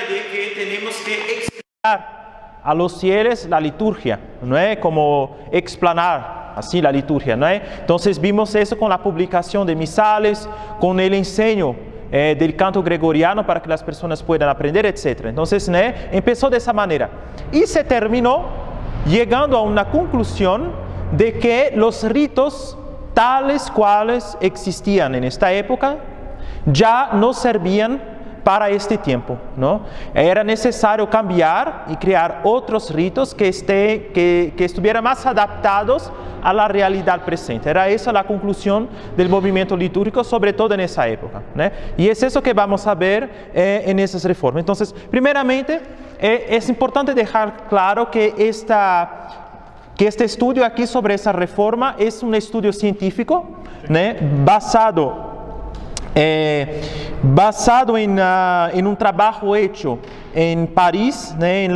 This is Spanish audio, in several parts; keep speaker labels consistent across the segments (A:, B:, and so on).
A: de que tenemos que explicar a los fieles la liturgia, ¿no es? Como explanar así la liturgia, ¿no es? Entonces vimos eso con la publicación de misales, con el enseño del canto gregoriano para que las personas puedan aprender, etc. Entonces, ¿no? Empezó de esa manera y se terminó llegando a una conclusión de que los ritos tales cuales existían en esta época ya no servían para este tiempo, ¿no? Era necesario cambiar y crear otros ritos que estuvieran más adaptados a la realidad presente. Era esa la conclusión del movimiento litúrgico, sobre todo en esa época, ¿no? Y es eso que vamos a ver en esas reformas. Entonces, primeramente, es importante dejar claro que este estudio aquí sobre esa reforma es un estudio científico, ¿no? basado en un trabajo hecho en París, ¿no? en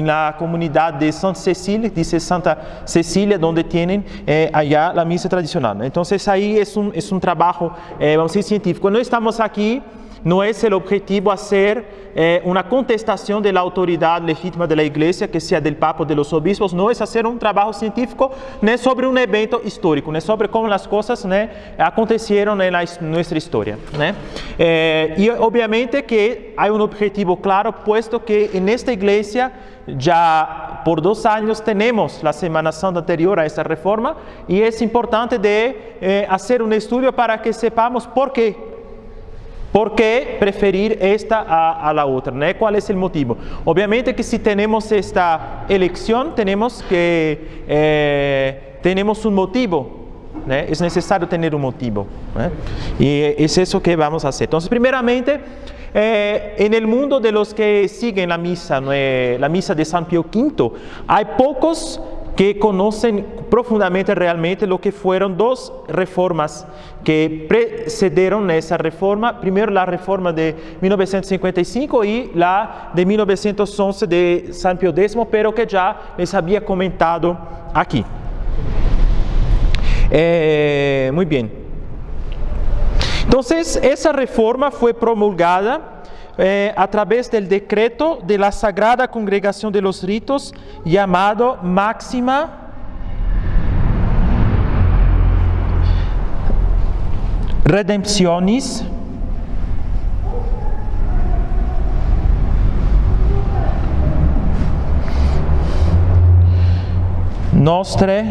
A: la comunidad de Santa Cecilia, dice Santa Cecilia, donde tienen allá la misa tradicional, ¿no? Entonces ahí es un trabajo, vamos a decir, científico. No estamos aquí, no es el objetivo hacer una contestación de la autoridad legítima de la Iglesia, que sea del Papa o de los obispos, no es hacer un trabajo científico, no sobre un evento histórico, no sobre cómo las cosas, ¿no? acontecieron en nuestra historia, ¿no? Y obviamente que hay un objetivo claro, puesto que en esta Iglesia ya por 2 años tenemos la Semana Santa anterior a esta reforma, y es importante de hacer un estudio para que sepamos por qué. ¿Por qué preferir esta a la otra, ¿no? ¿Cuál es el motivo? Obviamente que si tenemos esta elección, tenemos un motivo, ¿no? Es necesario tener un motivo, ¿no? Y es eso que vamos a hacer. Entonces, primeramente, en el mundo de los que siguen la misa, ¿no? La misa de San Pío V, hay pocos que conocen profundamente realmente lo que fueron 2 reformas que precedieron esa reforma. Primero la reforma de 1955 y la de 1911 de San Pío X, pero que ya les había comentado aquí. Muy bien. Entonces, esa reforma fue promulgada a través del decreto de la Sagrada Congregación de los Ritos, llamado Máxima Redemptionis Nostre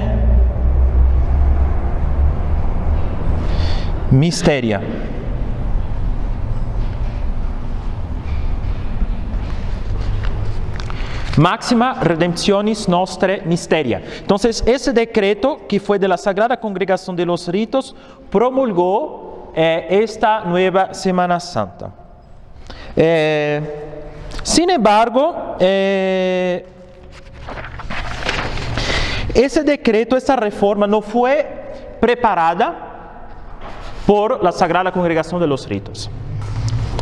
A: Mysteria. Máxima Redemptionis Nostre Mysteria. Entonces, ese decreto que fue de la Sagrada Congregación de los Ritos promulgó esta nueva Semana Santa. Sin embargo, ese decreto, esa reforma no fue preparada por la Sagrada Congregación de los Ritos.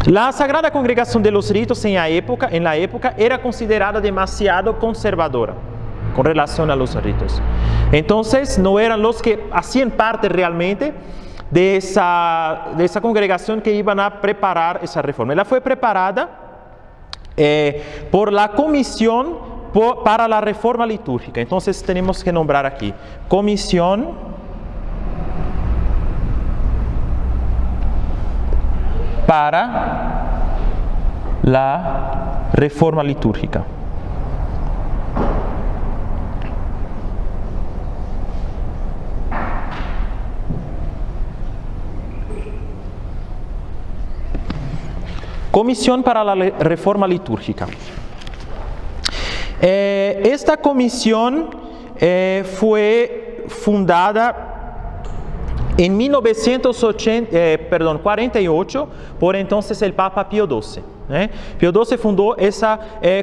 A: La Sagrada Congregación de los Ritos en la época era considerada demasiado conservadora con relación a los ritos. Entonces no eran los que hacían parte realmente de esa congregación que iban a preparar esa reforma. Ella fue preparada por la Comisión para la Reforma Litúrgica. Entonces tenemos que nombrar aquí Comisión para la Reforma Litúrgica. Comisión para la Reforma Litúrgica. Esta comisión fue fundada en 1948, por entonces el Papa Pío XII. Pío XII fundó esa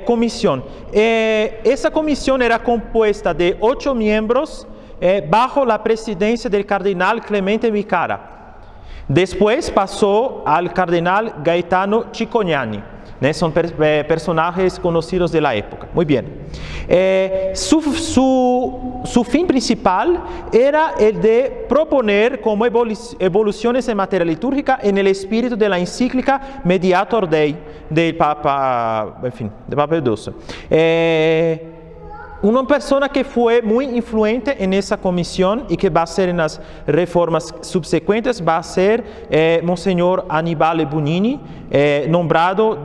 A: comisión. Esa comisión era compuesta de 8 miembros bajo la presidencia del cardenal Clemente Vicara. Después pasó al cardenal Gaetano Cicognani. Son personajes conocidos de la época. Muy bien. Su fin principal era el de proponer como evoluciones en materia litúrgica en el espíritu de la encíclica Mediator Dei del Papa, del Papa Pío XII. Una persona que fue muy influente en esa comisión y que va a ser en las reformas subsecuentes va a ser Monseñor Annibale Bugnini, nombrado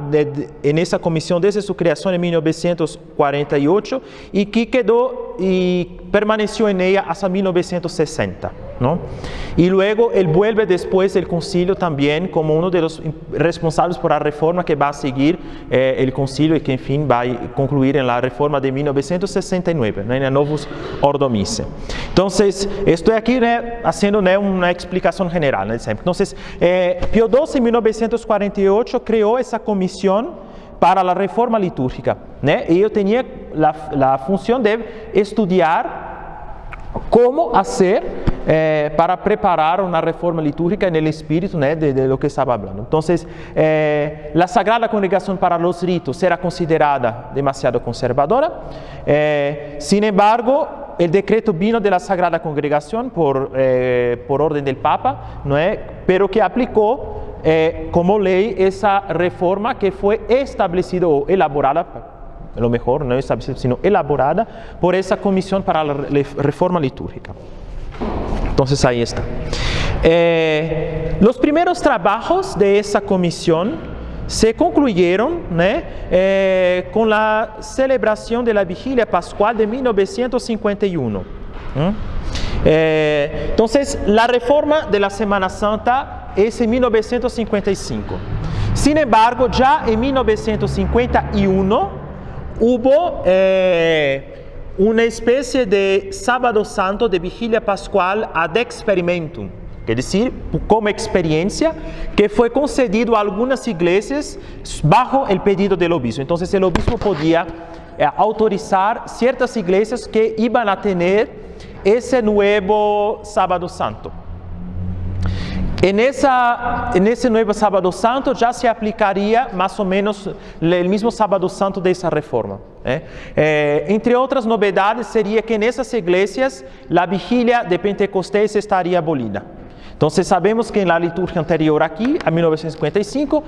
A: en esa comisión desde su creación en 1948 y que quedó y permaneció en ella hasta 1960, ¿no? Y luego él vuelve después del concilio también como uno de los responsables por la reforma que va a seguir el concilio y que en fin va a concluir en la reforma de 1969, ¿no? En el Novus Ordo Missae. Entonces, estoy aquí, ¿no?, haciendo, ¿no?, una explicación general, ¿no? Entonces, Pío XII en 1948 creó esa comisión para la reforma litúrgica, ¿no? Y yo tenía la función de estudiar cómo hacer para preparar una reforma litúrgica en el espíritu, ¿no?, de lo que estaba hablando. Entonces, la Sagrada Congregación para los Ritos era considerada demasiado conservadora. Sin embargo, el decreto vino de la Sagrada Congregación por orden del Papa, ¿no?, pero que aplicó como ley esa reforma que fue establecida o elaborada, a lo mejor no establecida, sino elaborada por esa comisión para la reforma litúrgica. Entonces ahí está. Los primeros trabajos de esa comisión se concluyeron, ¿no?, con la celebración de la Vigilia Pascual de 1951. Entonces, la reforma de la Semana Santa es en 1955. Sin embargo, ya en 1951 hubo una especie de Sábado Santo, de Vigilia Pascual ad experimentum, es decir, como experiencia, que fue concedido a algunas iglesias bajo el pedido del obispo. Entonces el obispo podía autorizar ciertas iglesias que iban a tener ese nuevo Sábado Santo. En ese nuevo Sábado Santo ya se aplicaría más o menos el mismo Sábado Santo de esa reforma. Entre otras novedades sería que en esas iglesias la vigilia de Pentecostés estaría abolida. Entonces sabemos que en la liturgia anterior aquí, a 1955,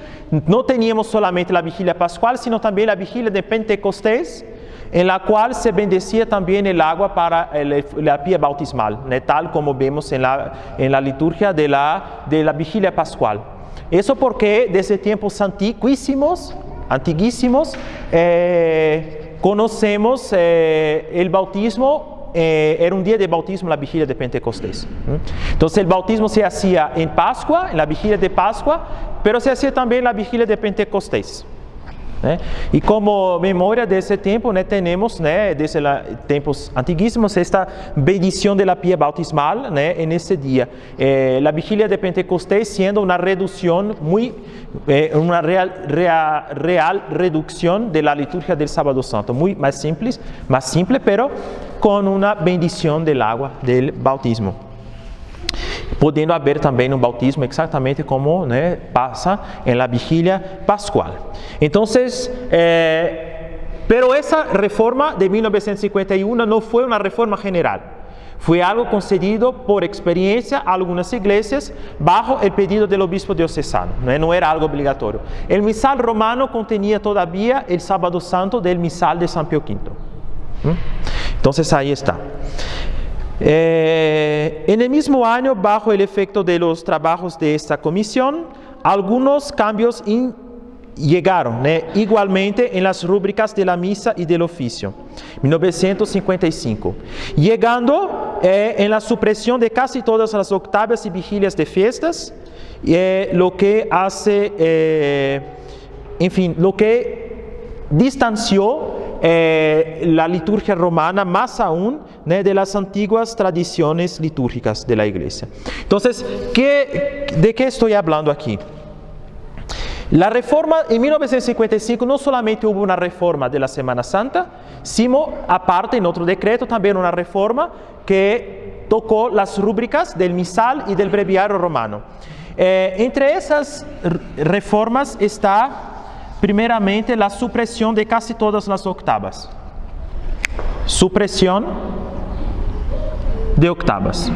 A: no teníamos solamente la vigilia pascual, sino también la vigilia de Pentecostés, en la cual se bendecía también el agua para la pía bautismal, ¿no?, tal como vemos en la liturgia de la vigilia pascual. Eso porque desde tiempos antiguísimos, conocemos el bautismo, era un día de bautismo, la vigilia de Pentecostés. Entonces el bautismo se hacía en Pascua, en la vigilia de Pascua, pero se hacía también en la vigilia de Pentecostés. Y como memoria de ese tiempo, tenemos, desde tiempos antiguísimos, esta bendición de la pía bautismal en ese día. La vigilia de Pentecostés siendo una reducción una real reducción de la liturgia del Sábado Santo, muy más simple, pero con una bendición del agua del bautismo. Pudiendo haber también un bautismo exactamente como pasa en la vigilia pascual. Entonces, pero esa reforma de 1951 no fue una reforma general. Fue algo concedido por experiencia a algunas iglesias bajo el pedido del obispo diocesano. No era algo obligatorio. El misal romano contenía todavía el Sábado Santo del misal de San Pío V. Entonces ahí está. En el mismo año, bajo el efecto de los trabajos de esta comisión, algunos cambios llegaron igualmente en las rúbricas de la misa y del oficio, 1955, llegando en la supresión de casi todas las octavias y vigilias de fiestas, lo que hace, lo que distanció la liturgia romana más aún de las antiguas tradiciones litúrgicas de la Iglesia. Entonces, ¿de qué estoy hablando aquí? La reforma en 1955 no solamente hubo una reforma de la Semana Santa, sino aparte en otro decreto también una reforma que tocó las rúbricas del misal y del breviario romano. Entre esas reformas está primeramente la supresión de casi todas las octavas. supresión de octavas.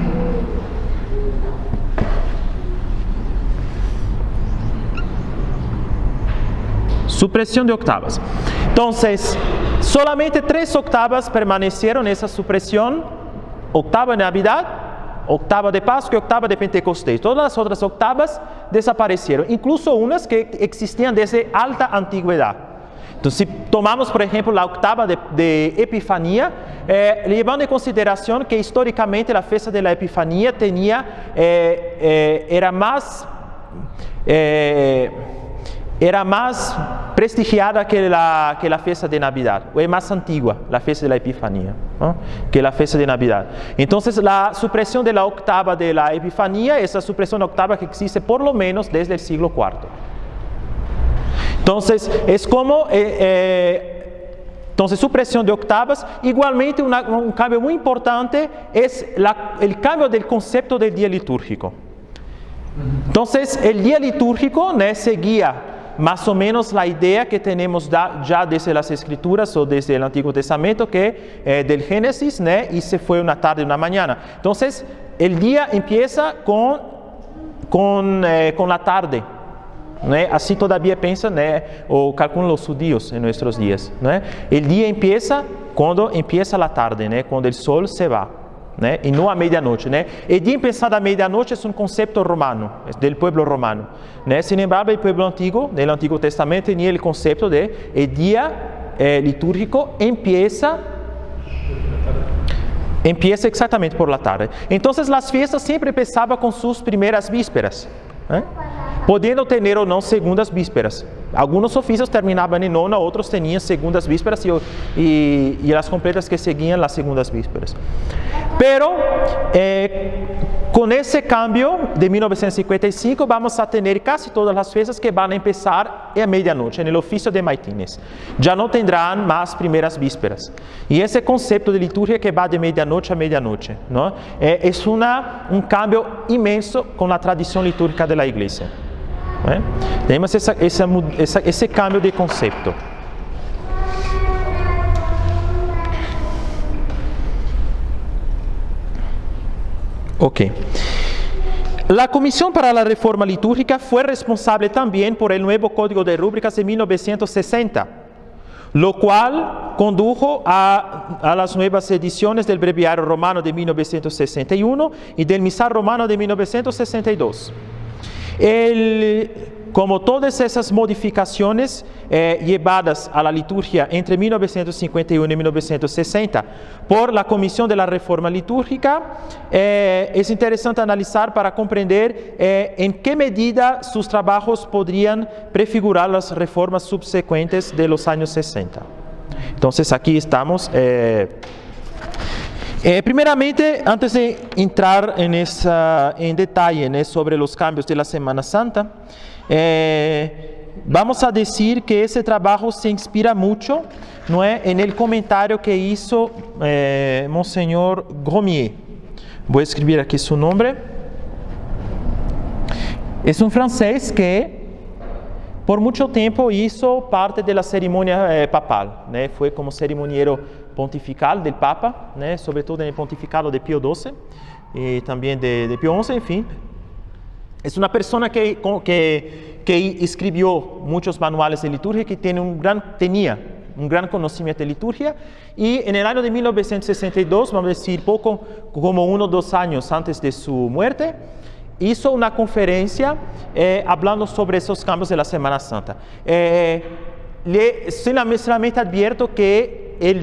A: Supresión de octavas. Entonces, solamente 3 octavas permanecieron en esa supresión: octava de Navidad, octava de Pascua y octava de Pentecostés. Todas las otras octavas desaparecieron, incluso unas que existían desde alta antigüedad. Entonces, si tomamos, por ejemplo, la octava de Epifanía, llevando en consideración que históricamente la fiesta de la Epifanía era más prestigiada que la fiesta de Navidad, o es más antigua la fiesta de la Epifanía, ¿no?, que la fiesta de Navidad. Entonces, la supresión de la octava de la Epifanía es la supresión octava que existe por lo menos desde el siglo IV. Entonces, es como entonces, supresión de octavas. Igualmente, un cambio muy importante es el cambio del concepto del día litúrgico. Entonces, el día litúrgico, ¿no?, seguía más o menos la idea que tenemos ya desde las Escrituras o desde el Antiguo Testamento, que del Génesis, ¿no?, y se fue una tarde y una mañana. Entonces, el día empieza con la tarde, ¿no? Así todavía piensan, ¿no?, o calculan los judíos en nuestros días, ¿no? El día empieza cuando empieza la tarde, ¿no?, cuando el sol se va, ¿no?, y no a medianoche, ¿no? El día empezado a medianoche es un concepto romano, es del pueblo romano, ¿no? Sin embargo, el pueblo antiguo, del Antiguo Testamento, tenía el concepto de el día litúrgico empieza exactamente por la tarde. Entonces, las fiestas siempre empezaban con sus primeras vísperas, ¿eh?, pudiendo tener o no segundas vísperas. Algunos oficios terminaban en nona, otros tenían segundas vísperas y las completas que seguían las segundas vísperas. Pero con ese cambio de 1955 vamos a tener casi todas las fiestas que van a empezar a medianoche, en el oficio de maitines. Ya no tendrán más primeras vísperas. Y ese concepto de liturgia que va de medianoche a medianoche, ¿no?, es un cambio inmenso con la tradición litúrgica de la Iglesia. Tenemos ese cambio de concepto. Ok. La Comisión para la Reforma Litúrgica fue responsable también por el nuevo Código de Rúbricas de 1960, lo cual condujo a las nuevas ediciones del Breviario Romano de 1961 y del Misal Romano de 1962. Como todas esas modificaciones llevadas a la liturgia entre 1951 y 1960 por la Comisión de la Reforma Litúrgica, es interesante analizar para comprender en qué medida sus trabajos podrían prefigurar las reformas subsecuentes de los años 60. Entonces, aquí estamos. Primeramente, antes de entrar en detalle, ¿no?, sobre los cambios de la Semana Santa, vamos a decir que ese trabajo se inspira mucho, ¿no?, en el comentario que hizo Monseñor Gromier. Voy a escribir aquí su nombre. Es un francés que por mucho tiempo hizo parte de la ceremonia papal, ¿no? Fue como cerimoniero pontifical del Papa, ¿no?, sobre todo en el pontificado de Pío XII y también de Pío XI, en fin. Es una persona que escribió muchos manuales de liturgia, que tenía un gran conocimiento de liturgia, y en el año de 1962, vamos a decir poco como 1 o 2 años antes de su muerte, hizo una conferencia hablando sobre esos cambios de la Semana Santa. Solamente advierto que él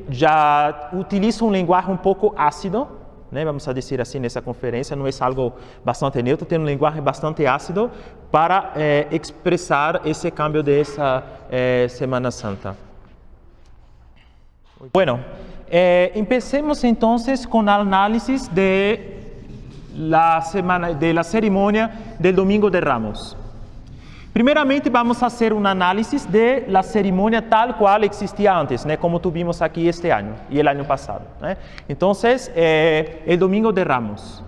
A: ya utiliza un lenguaje un poco ácido, ¿no?, vamos a decir así, en esa conferencia. No es algo bastante neutro, tiene un lenguaje bastante ácido para expresar ese cambio de esa Semana Santa. Bueno, empecemos entonces con el análisis de la ceremonia del Domingo de Ramos. Primeramente vamos a hacer un análisis de la ceremonia tal cual existía antes, ¿no?, como tuvimos aquí este año y el año pasado, ¿no? Entonces, el Domingo de Ramos.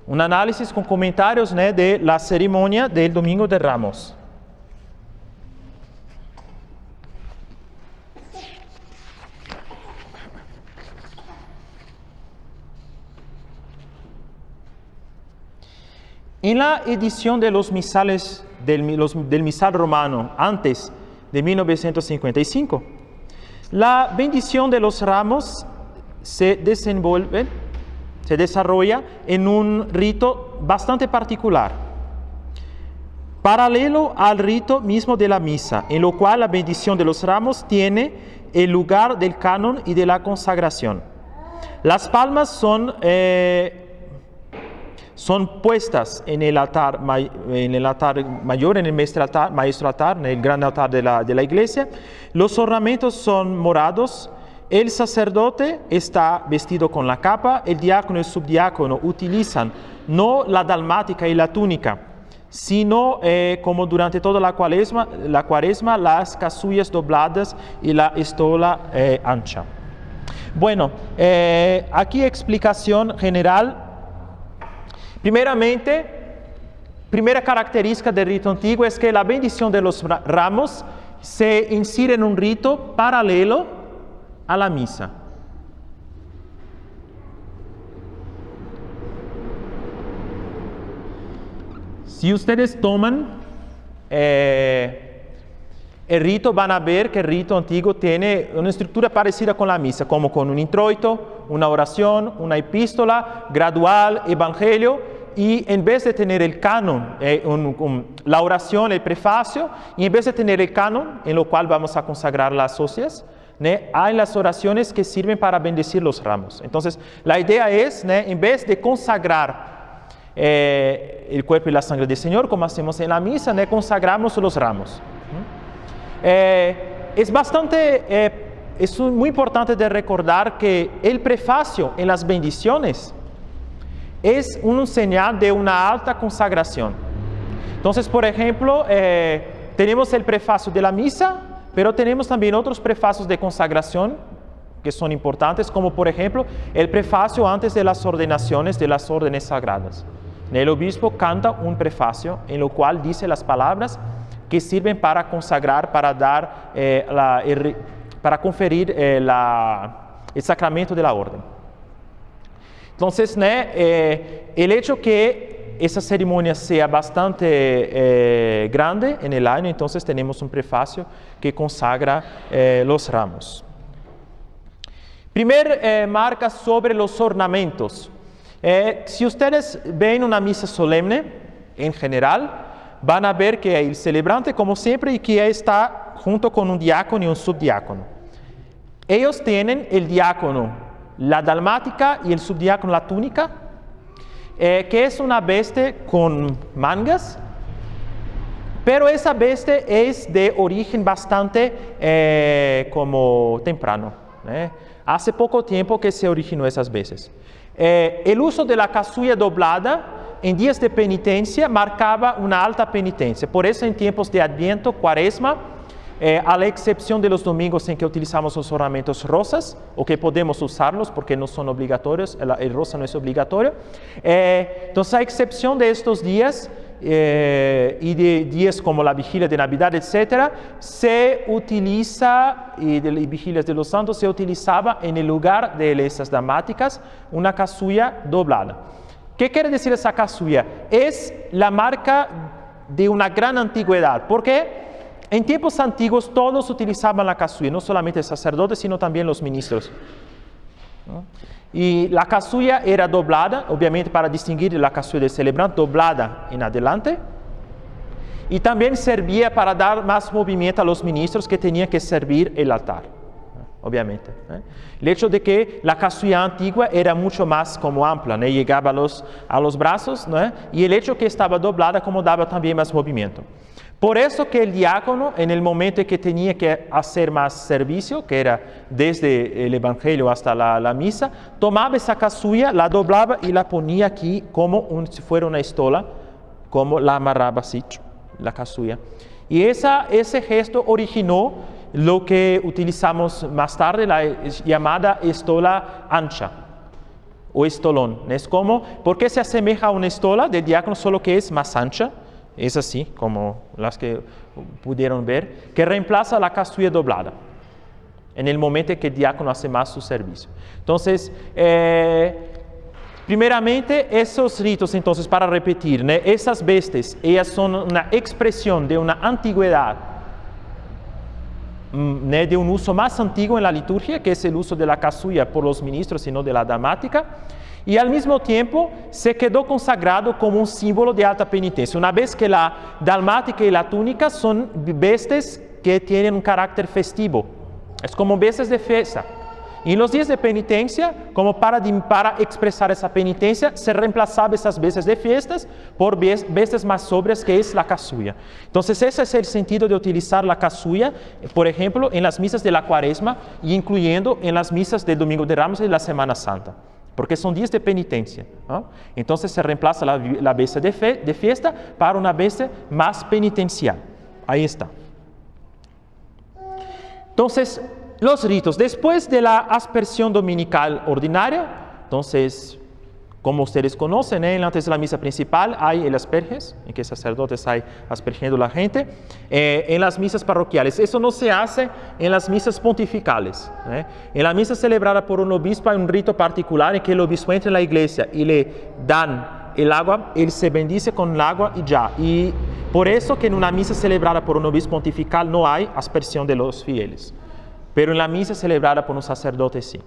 A: Un análisis con comentarios, ¿no?, de la ceremonia del Domingo de Ramos. En la edición de los misales del misal romano antes de 1955, la bendición de los ramos se desarrolla en un rito bastante particular, paralelo al rito mismo de la misa, en lo cual la bendición de los ramos tiene el lugar del canon y de la consagración. Las palmas son puestas en el altar mayor, en el maestro altar, en el gran altar de la iglesia. Los ornamentos son morados. El sacerdote está vestido con la capa. El diácono y el subdiácono utilizan no la dalmática y la túnica, sino como durante toda la cuaresma, las casullas dobladas y la estola ancha. Bueno, aquí explicación general. Primeramente, primera característica del rito antiguo es que la bendición de los ramos se insere en un rito paralelo a la misa. Si ustedes toman el rito, van a ver que el rito antiguo tiene una estructura parecida con la misa, como con un introito, una oración, una epístola, gradual, evangelio. Y en vez de tener el canon, la oración, el prefacio, y en vez de tener el canon, en lo cual vamos a consagrar las hostias, hay las oraciones que sirven para bendecir los ramos. Entonces, la idea es, en vez de consagrar el cuerpo y la sangre del Señor, como hacemos en la misa, consagramos los ramos. Es muy importante de recordar que el prefacio en las bendiciones es una señal de una alta consagración. Entonces, por ejemplo, tenemos el prefacio de la misa, pero tenemos también otros prefacios de consagración que son importantes, como por ejemplo el prefacio antes de las ordenaciones de las órdenes sagradas. El obispo canta un prefacio en lo cual dice las palabras que sirven para consagrar, para dar, para conferir el sacramento de la orden. Entonces, el hecho que esa ceremonia sea bastante grande en el año, entonces tenemos un prefacio que consagra los ramos. Primer marca sobre los ornamentos. Si ustedes ven una misa solemne, en general, van a ver que el celebrante, como siempre, y que está junto con un diácono y un subdiácono. Ellos tienen el diácono la dalmática y el subdiácono la túnica, que es una veste con mangas, pero esa veste es de origen bastante como temprano. Hace poco tiempo que se originó esas vestes. El uso de la casulla doblada en días de penitencia marcaba una alta penitencia. Por eso en tiempos de Adviento, Cuaresma, a la excepción de los domingos en que utilizamos los ornamentos rosas, o que podemos usarlos porque no son obligatorios, el rosa no es obligatorio. Entonces, a excepción de estos días y de días como la vigilia de Navidad, etc., se utiliza, y de las vigilias de los santos, se utilizaba en el lugar de esas dalmáticas una casulla doblada. ¿Qué quiere decir esa casulla? Es la marca de una gran antigüedad. ¿Por qué? En tiempos antiguos todos utilizaban la casulla, no solamente el sacerdote, sino también los ministros. Y la casulla era doblada, obviamente para distinguir la casulla del celebrante, doblada en adelante. Y también servía para dar más movimiento a los ministros que tenían que servir el altar, obviamente. El hecho de que la casulla antigua era mucho más como amplia, llegaba a los brazos, y el hecho que estaba doblada como daba también más movimiento. Por eso que el diácono, en el momento en que tenía que hacer más servicio, que era desde el evangelio hasta la misa, tomaba esa casulla, la doblaba y la ponía aquí como si fuera una estola, como la amarraba así, la casulla. Y ese gesto originó lo que utilizamos más tarde, la llamada estola ancha, o estolón. Es como, ¿por qué se asemeja a una estola del diácono, solo que es más ancha? Es así, como las que pudieron ver, que reemplaza la casulla doblada en el momento en que el diácono hace más su servicio. Entonces, primeramente, esos ritos, entonces, para repetir, ¿no? Esas vestes, ellas son una expresión de una antigüedad, ¿no? De un uso más antiguo en la liturgia, que es el uso de la casulla por los ministros y no de la dalmática, y al mismo tiempo se quedó consagrado como un símbolo de alta penitencia, una vez que la dalmática y la túnica son vestes que tienen un carácter festivo, es como vestes de fiesta. Y en los días de penitencia, como para expresar esa penitencia, se reemplazaba esas vestes de fiestas por vestes más sobrias, que es la casulla. Entonces ese es el sentido de utilizar la casulla, por ejemplo, en las misas de la Cuaresma y incluyendo en las misas del Domingo de Ramos y de la Semana Santa, porque son días de penitencia, ¿no? Entonces se reemplaza la veste de fiesta para una veste más penitencial. Ahí está. Entonces, los ritos. Después de la aspersión dominical ordinaria, entonces, como ustedes conocen, antes de la misa principal hay el asperges, en que sacerdotes hay aspergiendo a la gente, en las misas parroquiales. Eso no se hace en las misas pontificales. En la misa celebrada por un obispo hay un rito particular en que el obispo entra en la iglesia y le dan el agua, él se bendice con el agua y ya. Y por eso que en una misa celebrada por un obispo pontifical no hay aspersión de los fieles. Pero en la misa celebrada por un sacerdote sí.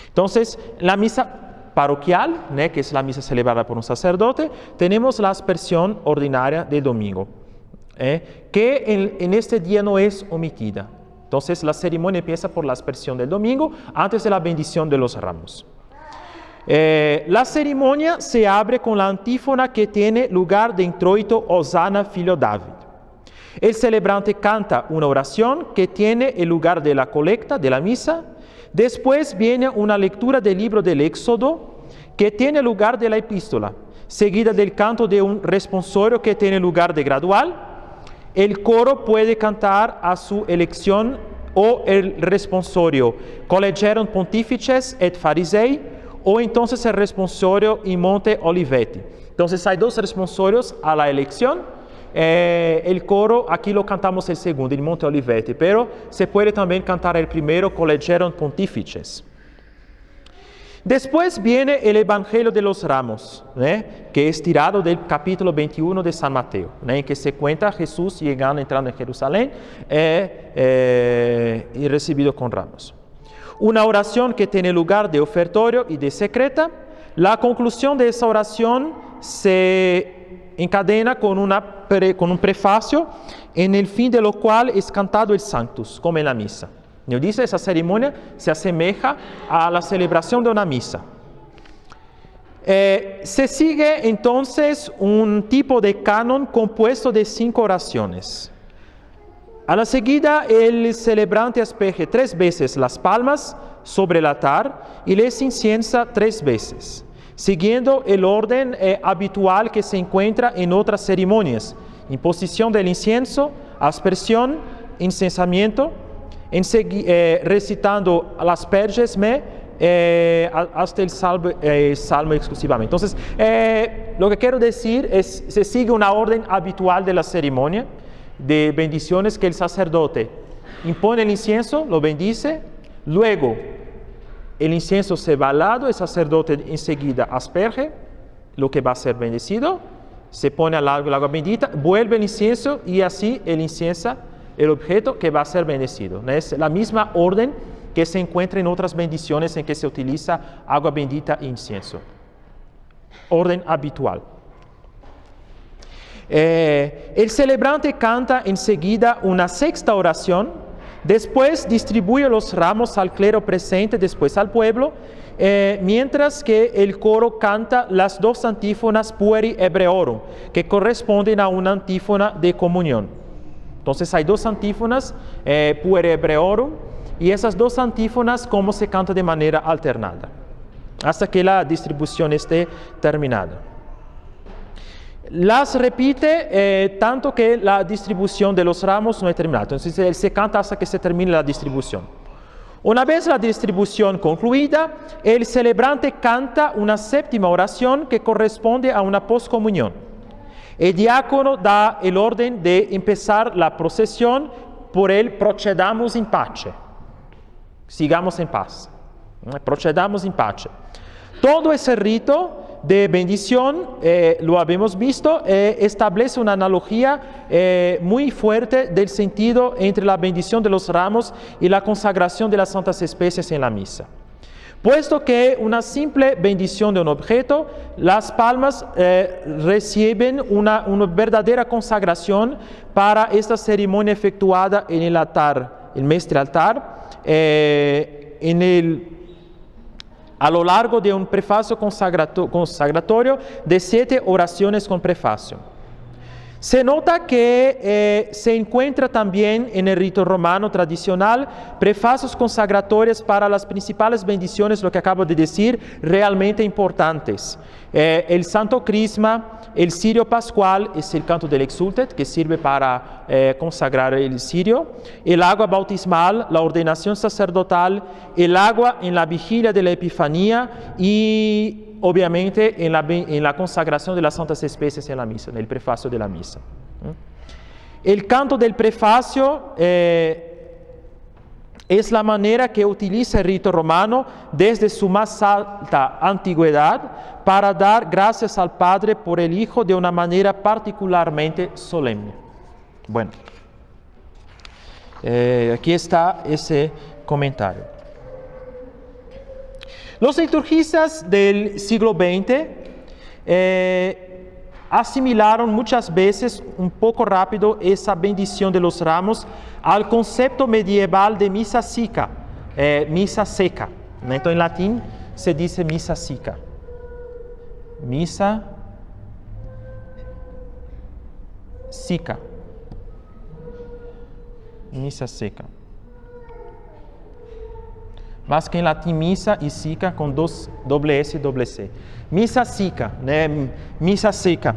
A: Entonces, la misa parroquial, que es la misa celebrada por un sacerdote, tenemos la aspersión ordinaria del domingo, que en este día no es omitida. Entonces, la ceremonia empieza por la aspersión del domingo, antes de la bendición de los ramos. La ceremonia se abre con la antífona que tiene lugar de introito Hosanna Filho David. El celebrante canta una oración que tiene el lugar de la colecta, de la misa. Después viene una lectura del libro del Éxodo que tiene lugar de la epístola, seguida del canto de un responsorio que tiene lugar de gradual. El coro puede cantar a su elección o el responsorio Collegerum Pontifices et Farisei, o entonces el responsorio in Monte Oliveti. Entonces hay dos responsorios a la elección. El coro, aquí lo cantamos el segundo, en Monte Oliveti, pero se puede también cantar el primero, Collegerum Pontifices. Después viene el Evangelio de los Ramos, que es tirado del capítulo 21 de San Mateo, en que se cuenta Jesús entrando en Jerusalén y recibido con ramos. Una oración que tiene lugar de ofertorio y de secreta. La conclusión de esa oración se encadena con un prefacio en el fin de lo cual es cantado el Sanctus, como en la misa. Nos dice, esa ceremonia se asemeja a la celebración de una misa. Se sigue entonces un tipo de canon compuesto de 5 oraciones. A la seguida, el celebrante asperge 3 veces las palmas sobre el altar y les inciensa 3 veces, siguiendo el orden habitual que se encuentra en otras ceremonias: imposición del incienso, aspersión, incensamiento, recitando las asperges hasta el salmo exclusivamente. Entonces, lo que quiero decir es, se sigue una orden habitual de la ceremonia de bendiciones, que el sacerdote impone el incienso, lo bendice, luego el incienso se va al lado, el sacerdote enseguida asperge lo que va a ser bendecido, se pone al lado el agua bendita, vuelve el incienso y así él inciensa el objeto que va a ser bendecido. Es la misma orden que se encuentra en otras bendiciones en que se utiliza agua bendita e incienso. Orden habitual. El celebrante canta enseguida una sexta oración, después distribuye los ramos al clero presente, después al pueblo, mientras que el coro canta las 2 antífonas Pueri Hebreorum, que corresponden a una antífona de comunión. Entonces hay 2 antífonas, Pueri Hebreorum, y esas 2 antífonas como se canta de manera alternada, hasta que la distribución esté terminada. Las repite tanto que la distribución de los ramos no es terminada. Entonces se canta hasta que se termine la distribución. Una vez la distribución concluida, el celebrante canta una séptima oración que corresponde a una postcomunión. El diácono da el orden de empezar la procesión por el procedamos in pace. Sigamos en paz. Procedamos in pace. Todo ese rito de bendición, lo habíamos visto, establece una analogía muy fuerte del sentido entre la bendición de los ramos y la consagración de las santas especies en la misa. Puesto que una simple bendición de un objeto, las palmas reciben una verdadera consagración para esta ceremonia efectuada en el altar, el mestre altar, a lo largo de un prefacio consagratorio de 7 oraciones con prefacio. Se nota que se encuentra también en el rito romano tradicional prefacios consagratorios para las principales bendiciones, lo que acabo de decir, realmente importantes. El Santo Crisma, el cirio pascual, es el canto del Exultet, que sirve para consagrar el cirio, el agua bautismal, la ordenación sacerdotal, el agua en la vigilia de la Epifanía y obviamente en la consagración de las santas especies en la misa, en el prefacio de la misa. El canto del prefacio es la manera que utiliza el rito romano desde su más alta antigüedad para dar gracias al Padre por el Hijo de una manera particularmente solemne. Bueno, aquí está ese comentario. Los liturgistas del siglo XX asimilaron muchas veces un poco rápido esa bendición de los ramos al concepto medieval de misa sica, misa seca. Entonces en latín se dice misa sica. Misa sica. Misa seca. Más que en latín misa y sica con doble S y doble C. Misa sica, misa seca.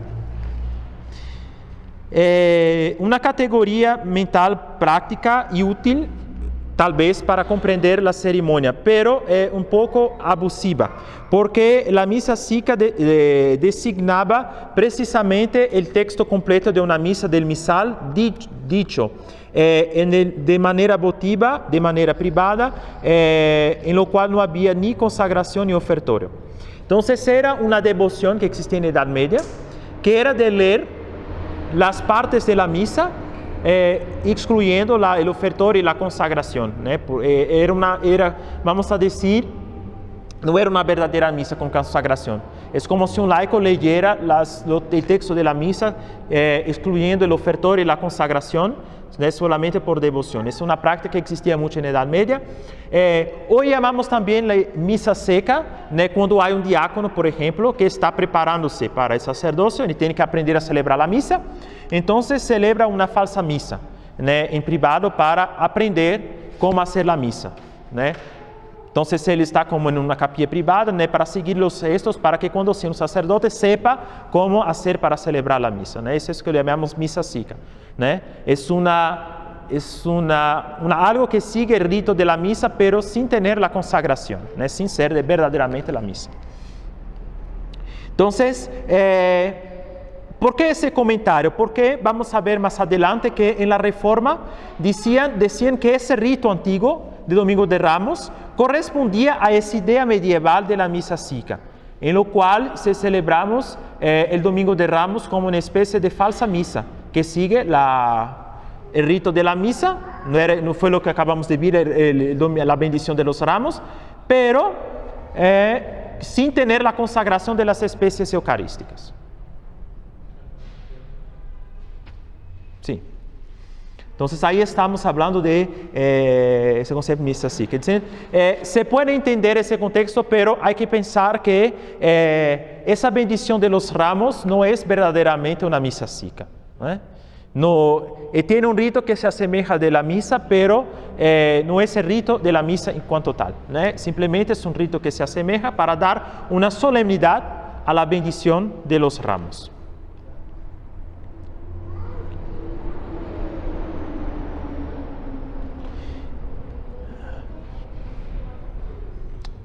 A: Una categoría mental práctica y útil, tal vez para comprender la ceremonia, pero un poco abusiva, porque la misa sica designaba precisamente el texto completo de una misa del misal dicho de manera votiva, de manera privada, en lo cual no había ni consagración ni ofertorio. Entonces era una devoción que existía en la Edad Media, que era de leer las partes de la misa, excluyendo el ofertorio y la consagración. Vamos a decir, no era una verdadera misa con consagración. Es como si un laico leyera el texto de la misa, excluyendo el ofertorio y la consagración, solamente por devoción. Es una práctica que existía mucho en la Edad Media. Hoy llamamos también la misa seca, cuando hay un diácono, por ejemplo, que está preparándose para el sacerdocio y tiene que aprender a celebrar la misa. Entonces celebra una falsa misa en privado para aprender cómo hacer la misa. Entonces él está como en una capilla privada para seguir los gestos para que cuando sea un sacerdote sepa cómo hacer para celebrar la misa. Eso es lo que llamamos misa sica. Es algo que sigue el rito de la misa, pero sin tener la consagración, sin ser verdaderamente la misa. Entonces, ¿por qué ese comentario? Porque vamos a ver más adelante que en la Reforma decían que ese rito antiguo de Domingo de Ramos correspondía a esa idea medieval de la misa sica, en lo cual se celebramos el Domingo de Ramos como una especie de falsa misa que sigue el rito de la misa. No fue lo que acabamos de ver, la bendición de los ramos, pero sin tener la consagración de las especies eucarísticas. Sí. Entonces ahí estamos hablando de ese concepto de misa sica. Se puede entender ese contexto, pero hay que pensar que esa bendición de los ramos no es verdaderamente una misa sica. No, tiene un rito que se asemeja de la misa, pero no es el rito de la misa en cuanto tal. Simplemente es un rito que se asemeja para dar una solemnidad a la bendición de los ramos.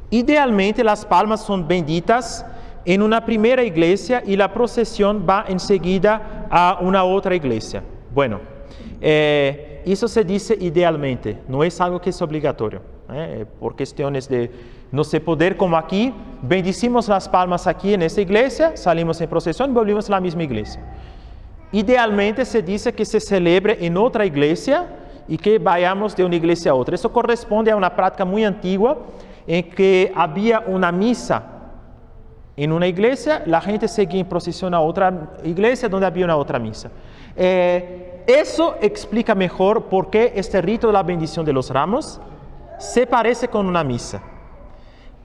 A: Idealmente las palmas son benditas en una primera iglesia y la procesión va enseguida a una otra iglesia. Bueno, eso se dice idealmente, no es algo que es obligatorio. Por cuestiones de no sé poder, como aquí, bendicimos las palmas aquí en esta iglesia, salimos en procesión y volvimos a la misma iglesia. Idealmente se dice que se celebre en otra iglesia y que vayamos de una iglesia a otra. Eso corresponde a una práctica muy antigua en que había una misa en una iglesia, la gente seguía en procesión a otra iglesia donde había una otra misa. Eso explica mejor por qué este rito de la bendición de los ramos se parece con una misa.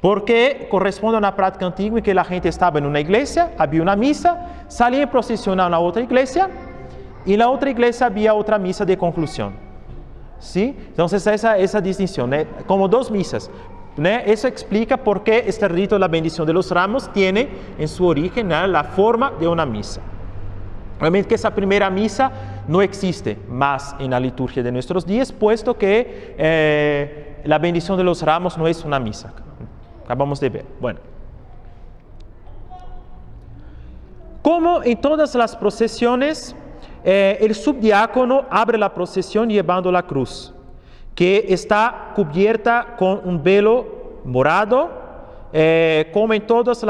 A: Porque corresponde a una práctica antigua en que la gente estaba en una iglesia, había una misa, salía en procesión a una otra iglesia y en la otra iglesia había otra misa de conclusión. ¿Sí? Entonces esa distinción, como dos misas. Eso explica por qué este rito de la bendición de los ramos tiene en su origen la forma de una misa. Obviamente que esa primera misa no existe más en la liturgia de nuestros días, puesto que la bendición de los ramos no es una misa. Acabamos de ver. Bueno. Como en todas las procesiones, el subdiácono abre la procesión llevando la cruz, que está cubierta con un velo morado, como todas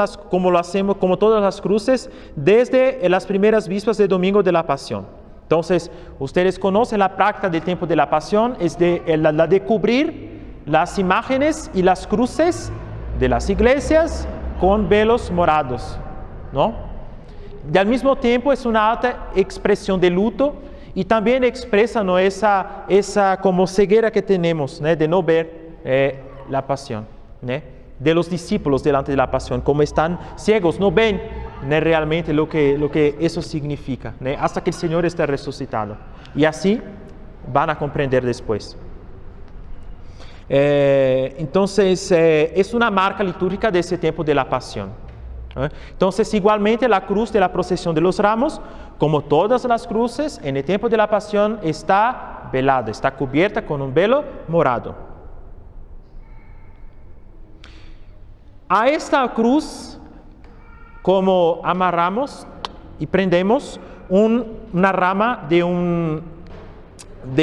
A: las cruces, desde las primeras vísperas del domingo de la Pasión. Entonces, ustedes conocen la práctica del tiempo de la Pasión, es la de cubrir las imágenes y las cruces de las iglesias con velos morados, ¿no? Y al mismo tiempo es una alta expresión de luto y también expresa, ¿no?, esa como ceguera que tenemos, ¿no?, de no ver la pasión, ¿no?, de los discípulos delante de la pasión, como están ciegos, no ven, ¿no?, realmente lo que eso significa, ¿no?, hasta que el Señor esté resucitado. Y así van a comprender después. Entonces, es una marca litúrgica de ese tiempo de la pasión. Entonces, igualmente la cruz de la procesión de los ramos, como todas las cruces, en el tiempo de la pasión está velada, está cubierta con un velo morado. A esta cruz, como amarramos y prendemos una rama de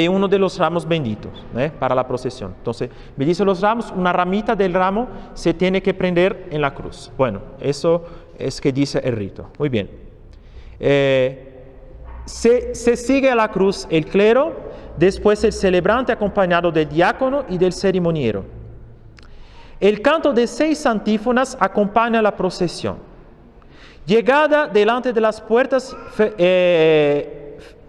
A: uno de los ramos benditos, para la procesión. Entonces, bendice los ramos, una ramita del ramo se tiene que prender en la cruz. Bueno, eso es que dice el rito. Muy bien. Se sigue a la cruz el clero, después el celebrante acompañado del diácono y del ceremoniero. El canto de 6 antífonas acompaña la procesión. Llegada delante de las puertas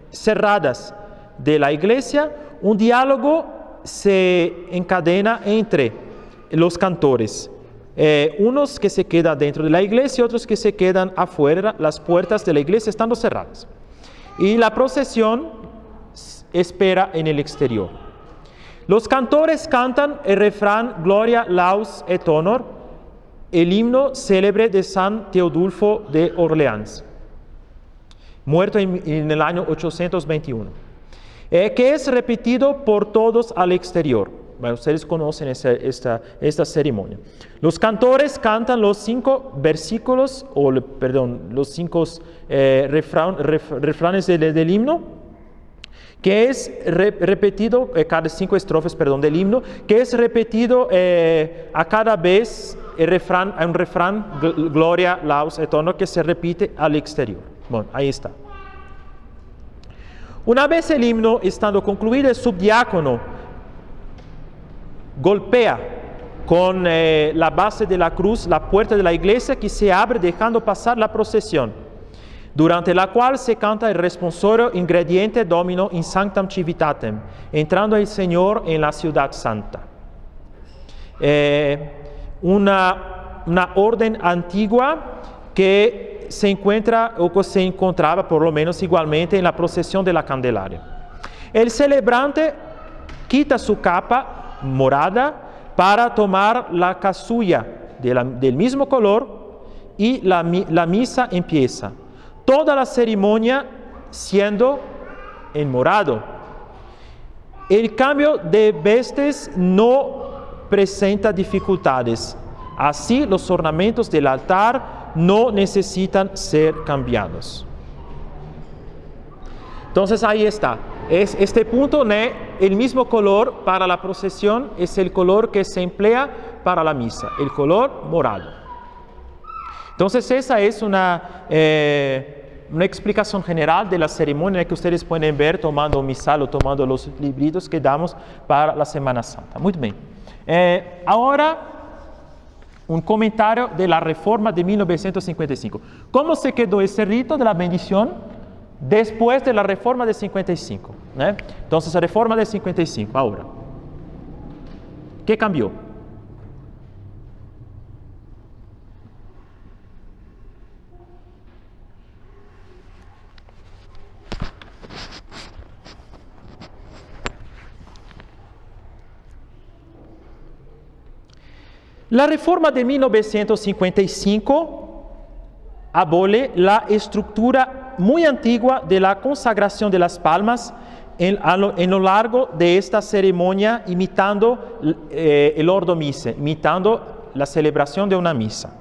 A: cerradas de la iglesia, un diálogo se encadena entre los cantores, unos que se quedan dentro de la iglesia y otros que se quedan afuera, las puertas de la iglesia estando cerradas. Y la procesión espera en el exterior. Los cantores cantan el refrán Gloria, Laus et Honor, el himno célebre de San Teodulfo de Orleans, muerto en el año 821. Que es repetido por todos al exterior. Bueno, ustedes conocen esta ceremonia. Los cantores cantan los 5 versículos, los 5 refranes del himno, que es repetido, cada 5 estrofas, del himno, que es repetido a cada vez hay un refrán, Gloria, Laus et Honor, que se repite al exterior. Bueno, ahí está. Una vez el himno estando concluido, el subdiácono golpea con la base de la cruz la puerta de la iglesia, que se abre dejando pasar la procesión, durante la cual se canta el responsorio Ingrediente Domino in sanctam civitatem, entrando el Señor en la ciudad santa. Una orden antigua que se encuentra o que se encontraba por lo menos igualmente en la procesión de la Candelaria. El celebrante quita su capa morada para tomar la casulla del mismo color y la misa empieza. Toda la ceremonia siendo en morado. El cambio de vestes no presenta dificultades. Así los ornamentos del altar no necesitan ser cambiados. Entonces ahí está. Es este punto, el mismo color para la procesión es el color que se emplea para la misa, el color morado. Entonces esa es una explicación general de la ceremonia que ustedes pueden ver tomando un misal o tomando los libritos que damos para la Semana Santa. Muy bien. Ahora, un comentario de la Reforma de 1955. ¿Cómo se quedó ese rito de la bendición después de la Reforma de 55? Entonces, la Reforma de 55, ahora. ¿Qué cambió? La Reforma de 1955 abole la estructura muy antigua de la consagración de las palmas en lo largo de esta ceremonia, imitando el ordo mise, imitando la celebración de una misa.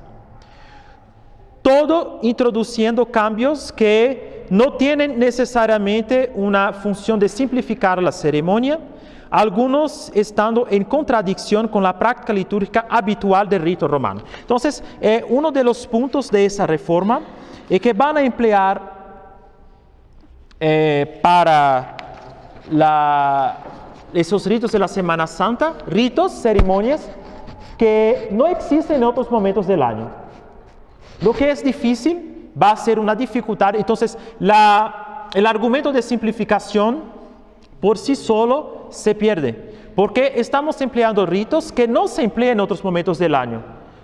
A: Todo introduciendo cambios que no tienen necesariamente una función de simplificar la ceremonia, algunos estando en contradicción con la práctica litúrgica habitual del rito romano. Entonces, uno de los puntos de esa reforma es que van a emplear para esos ritos de la Semana Santa, ritos, ceremonias que no existen en otros momentos del año. Lo que es difícil va a ser una dificultad. Entonces, el argumento de simplificación por sí solo se pierde, porque estamos empleando ritos que no se emplean en otros momentos del año.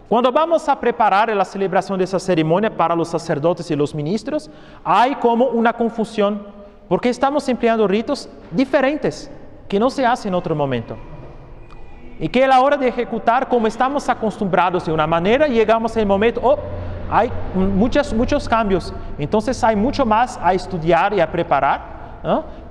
A: Cuando vamos a preparar la celebración de esa ceremonia para los sacerdotes y los ministros, hay como una confusión, porque estamos empleando ritos diferentes que no se hacen en otro momento. Y que a la hora de ejecutar, como estamos acostumbrados de una manera, llegamos al momento, hay muchos cambios. Entonces hay mucho más a estudiar y a preparar,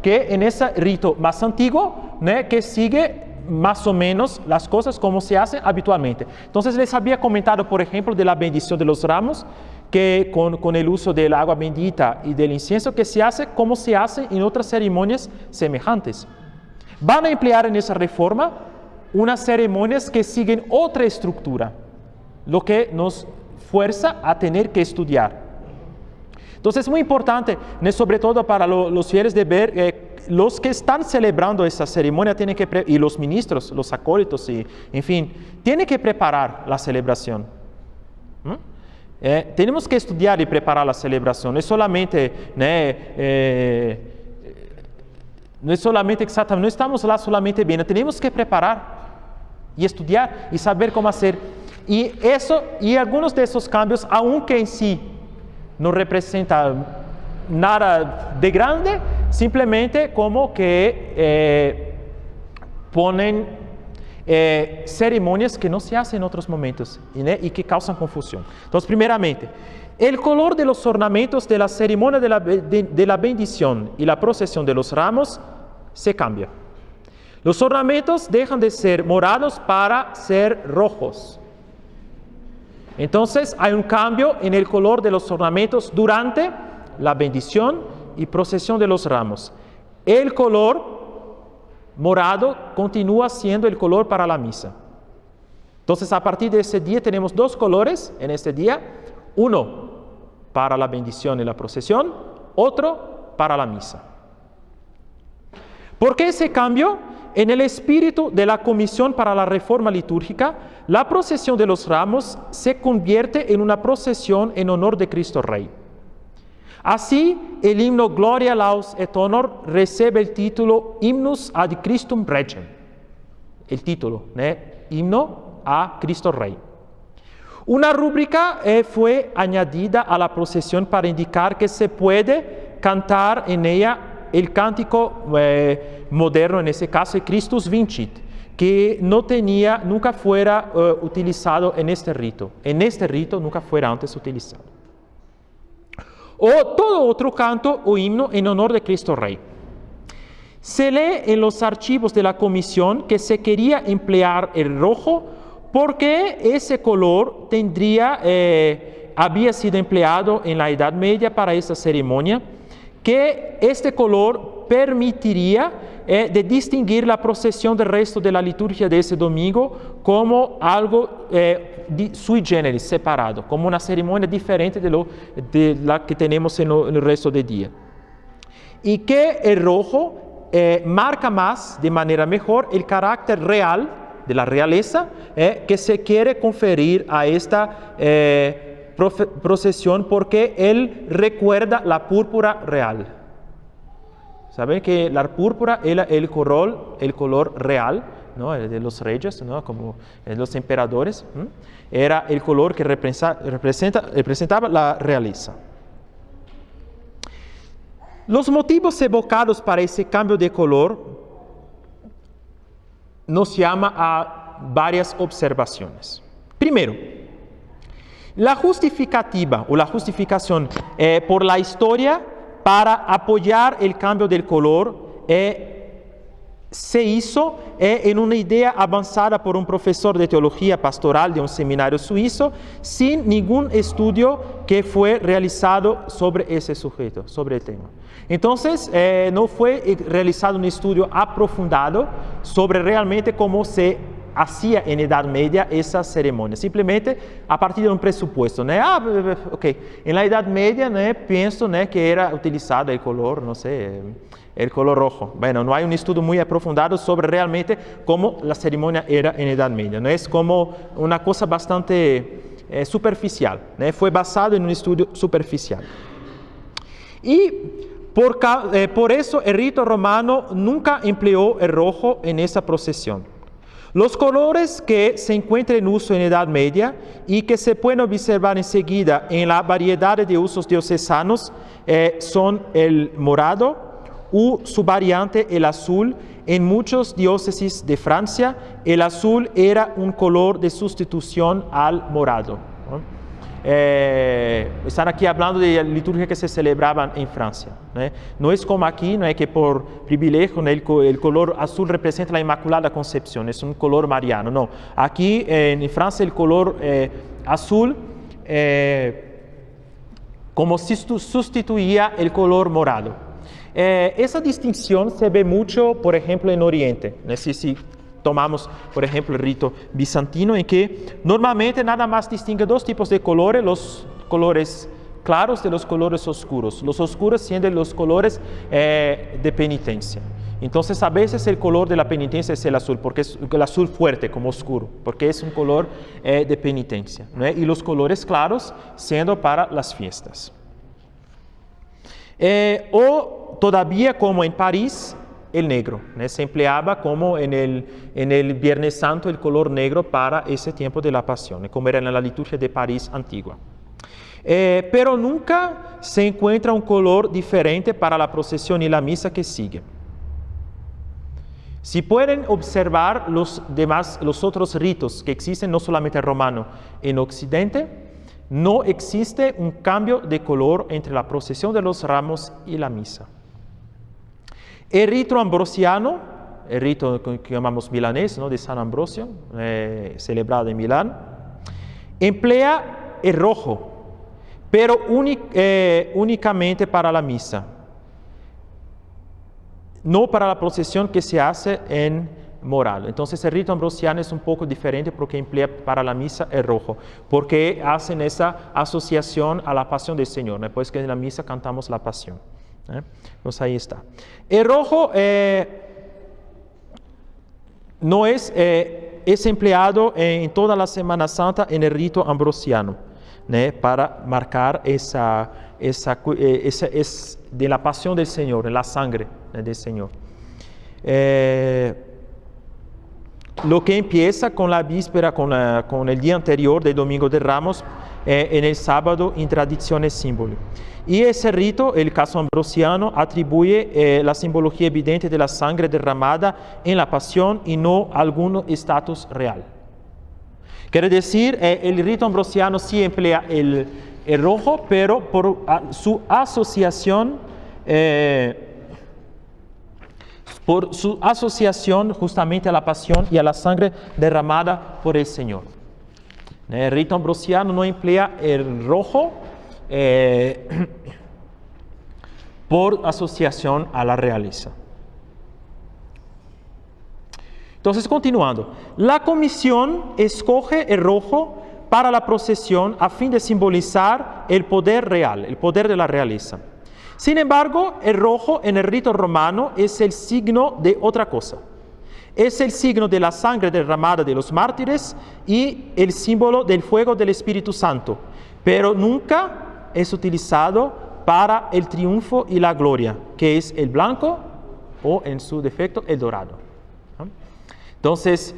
A: que en ese rito más antiguo, que sigue más o menos las cosas como se hacen habitualmente. Entonces les había comentado, por ejemplo, de la bendición de los ramos, que con el uso del agua bendita y del incienso, que se hace como se hace en otras ceremonias semejantes. Van a emplear en esa reforma unas ceremonias que siguen otra estructura, lo que nos fuerza a tener que estudiar. Entonces es muy importante, sobre todo para los fieles, de ver los que están celebrando esta ceremonia tienen que y los ministros, los acólitos, y, en fin, tienen que preparar la celebración. Tenemos que estudiar y preparar la celebración. No es solamente, exactamente, no estamos lá solamente bien, tenemos que preparar y estudiar y saber cómo hacer. Y algunos de esos cambios, aunque en sí no representa nada de grande, simplemente como que ponen ceremonias que no se hacen en otros momentos y que causan confusión. Entonces, primeramente, el color de los ornamentos de la ceremonia de la bendición y la procesión de los ramos se cambia. Los ornamentos dejan de ser morados para ser rojos. Entonces hay un cambio en el color de los ornamentos durante la bendición y procesión de los ramos. El color morado continúa siendo el color para la misa. Entonces a partir de ese día tenemos dos colores en este día, uno para la bendición y la procesión, otro para la misa. ¿Por qué ese cambio? En el espíritu de la Comisión para la Reforma Litúrgica, la procesión de los ramos se convierte en una procesión en honor de Cristo Rey. Así, el himno Gloria, Laus et Honor recibe el título Hymnus ad Christum Regem. El título, himno a Cristo Rey. Una rúbrica fue añadida a la procesión para indicar que se puede cantar en ella el cántico moderno, en ese caso, Christus Vincit, que nunca fuera utilizado en este rito. En este rito nunca fuera antes utilizado. O todo otro canto o himno en honor de Cristo Rey. Se lee en los archivos de la comisión que se quería emplear el rojo ¿Por qué ese color había sido empleado en la Edad Media para esta ceremonia? Que este color permitiría de distinguir la procesión del resto de la liturgia de ese domingo como algo sui generis, separado, como una ceremonia diferente de la que tenemos en el resto del día. Y que el rojo marca más, de manera mejor, el carácter real de la realeza que se quiere conferir a esta procesión, porque él recuerda la púrpura real. Saben que la púrpura era el color real, ¿no? El de los reyes, ¿no? Como los emperadores, ¿no? Era el color que representaba la realeza. Los motivos evocados para ese cambio de color nos llama a varias observaciones. Primero, la justificativa o la justificación por la historia para apoyar el cambio del color se hizo en una idea avanzada por un profesor de teología pastoral de un seminario suizo, sin ningún estudio que fue realizado sobre ese sujeto, sobre el tema. Entonces, no fue realizado un estudio aprofundado sobre realmente cómo se hacía en Edad Media esa ceremonia, simplemente a partir de un presupuesto, ¿no? En la Edad Media, ¿no? Pienso, ¿no? Que era utilizado el color, no sé, el color rojo. Bueno, no hay un estudio muy aprofundado sobre realmente cómo la ceremonia era en Edad Media, ¿no? Es como una cosa bastante superficial, ¿no? Fue basado en un estudio superficial. Y por eso el rito romano nunca empleó el rojo en esa procesión. Los colores que se encuentran en uso en Edad Media y que se pueden observar enseguida en la variedad de usos diocesanos son el morado u su variante el azul. En muchas diócesis de Francia, el azul era un color de sustitución al morado, ¿no? Están aquí hablando de la liturgia que se celebraban en Francia, ¿no? No es como aquí, no es que por privilegio, ¿no? El color azul representa la Inmaculada Concepción, es un color mariano, no. Aquí en Francia el color azul como si sustituía el color morado. Esa distinción se ve mucho, por ejemplo, en Oriente, ¿no? Si tomamos, por ejemplo, el rito bizantino, en que normalmente nada más distingue dos tipos de colores, los colores claros de los colores oscuros. Los oscuros siendo los colores de penitencia. Entonces, a veces el color de la penitencia es el azul, porque es el azul fuerte, como oscuro, porque es un color de penitencia, ¿no? Y los colores claros siendo para las fiestas. O todavía como en París, el negro, ¿no? Se empleaba como en el Viernes Santo el color negro para ese tiempo de la Pasión, como era en la liturgia de París antigua. Pero nunca se encuentra un color diferente para la procesión y la misa que sigue. Si pueden observar los otros ritos que existen, no solamente el romano, en Occidente, no existe un cambio de color entre la procesión de los ramos y la misa. El rito ambrosiano, el rito que llamamos milanés, ¿no? De San Ambrosio, celebrado en Milán, emplea el rojo, pero únicamente para la misa, no para la procesión que se hace en morado. Entonces el rito ambrosiano es un poco diferente porque emplea para la misa el rojo, porque hacen esa asociación a la pasión del Señor, ¿no? Pues que en la misa cantamos la pasión. Pues ahí está. El rojo no es empleado en toda la Semana Santa en el rito ambrosiano, ¿no? Para marcar esa de la pasión del Señor, la sangre, ¿no? Del Señor. Lo que empieza con la víspera, con el día anterior del Domingo de Ramos, en el sábado en tradición es símbolo. Y ese rito, el caso ambrosiano, atribuye la simbología evidente de la sangre derramada en la pasión y no algún estatus real. Quiere decir, el rito ambrosiano sí emplea el rojo, pero por su asociación por su asociación justamente a la pasión y a la sangre derramada por el Señor. El rito ambrosiano no emplea el rojo por asociación a la realeza. Entonces, continuando, la comisión escoge el rojo para la procesión a fin de simbolizar el poder real, el poder de la realeza. Sin embargo, el rojo en el rito romano es el signo de otra cosa. Es el signo de la sangre derramada de los mártires y el símbolo del fuego del Espíritu Santo, pero nunca es utilizado para el triunfo y la gloria, que es el blanco o, en su defecto, el dorado. Entonces,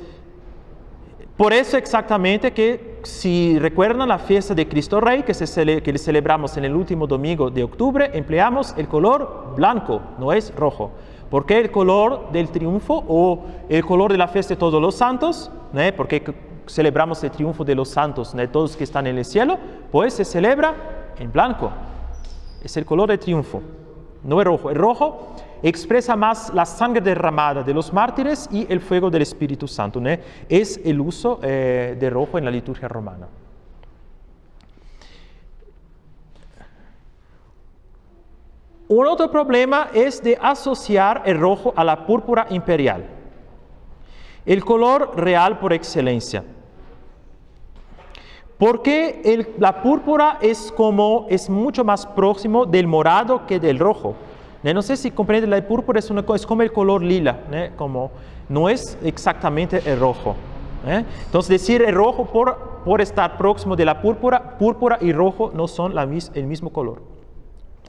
A: por eso exactamente que si recuerdan la fiesta de Cristo Rey que celebramos en el último domingo de octubre, empleamos el color blanco, no es rojo. Porque el color del triunfo o el color de la fiesta de todos los santos, ¿no? Porque celebramos el triunfo de los santos, ¿no? Todos que están en el cielo, pues se celebra en blanco. Es el color de triunfo, no el rojo. El rojo expresa más la sangre derramada de los mártires y el fuego del Espíritu Santo, ¿no? Es el uso de rojo en la liturgia romana. Un otro problema es de asociar el rojo a la púrpura imperial, el color real por excelencia. Porque la púrpura es mucho más próximo del morado que del rojo. No sé si comprenden, la púrpura es como el color lila, no es exactamente el rojo. Entonces decir el rojo por estar próximo de la púrpura y rojo no son el mismo color.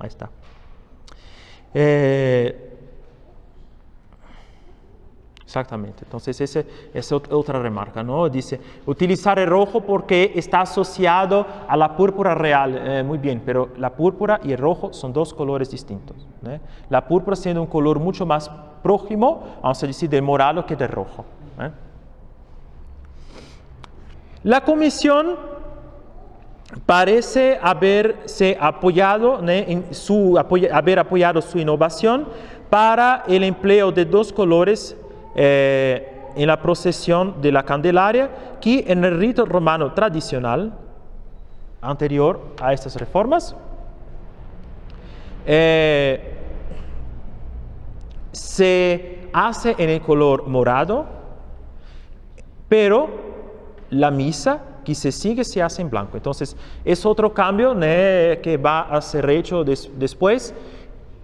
A: Ahí está. Exactamente, entonces esa es otra remarca, ¿no? Dice, utilizar el rojo porque está asociado a la púrpura real, muy bien, pero la púrpura y el rojo son dos colores distintos, ¿eh? La púrpura siendo un color mucho más próximo, vamos a decir, del morado que del rojo, ¿eh? La comisión parece haberse apoyado, haber apoyado su innovación para el empleo de dos colores en la procesión de la Candelaria, que en el rito romano tradicional, anterior a estas reformas, se hace en el color morado, pero la misa que se hace en blanco. Entonces, es otro cambio que va a ser hecho después.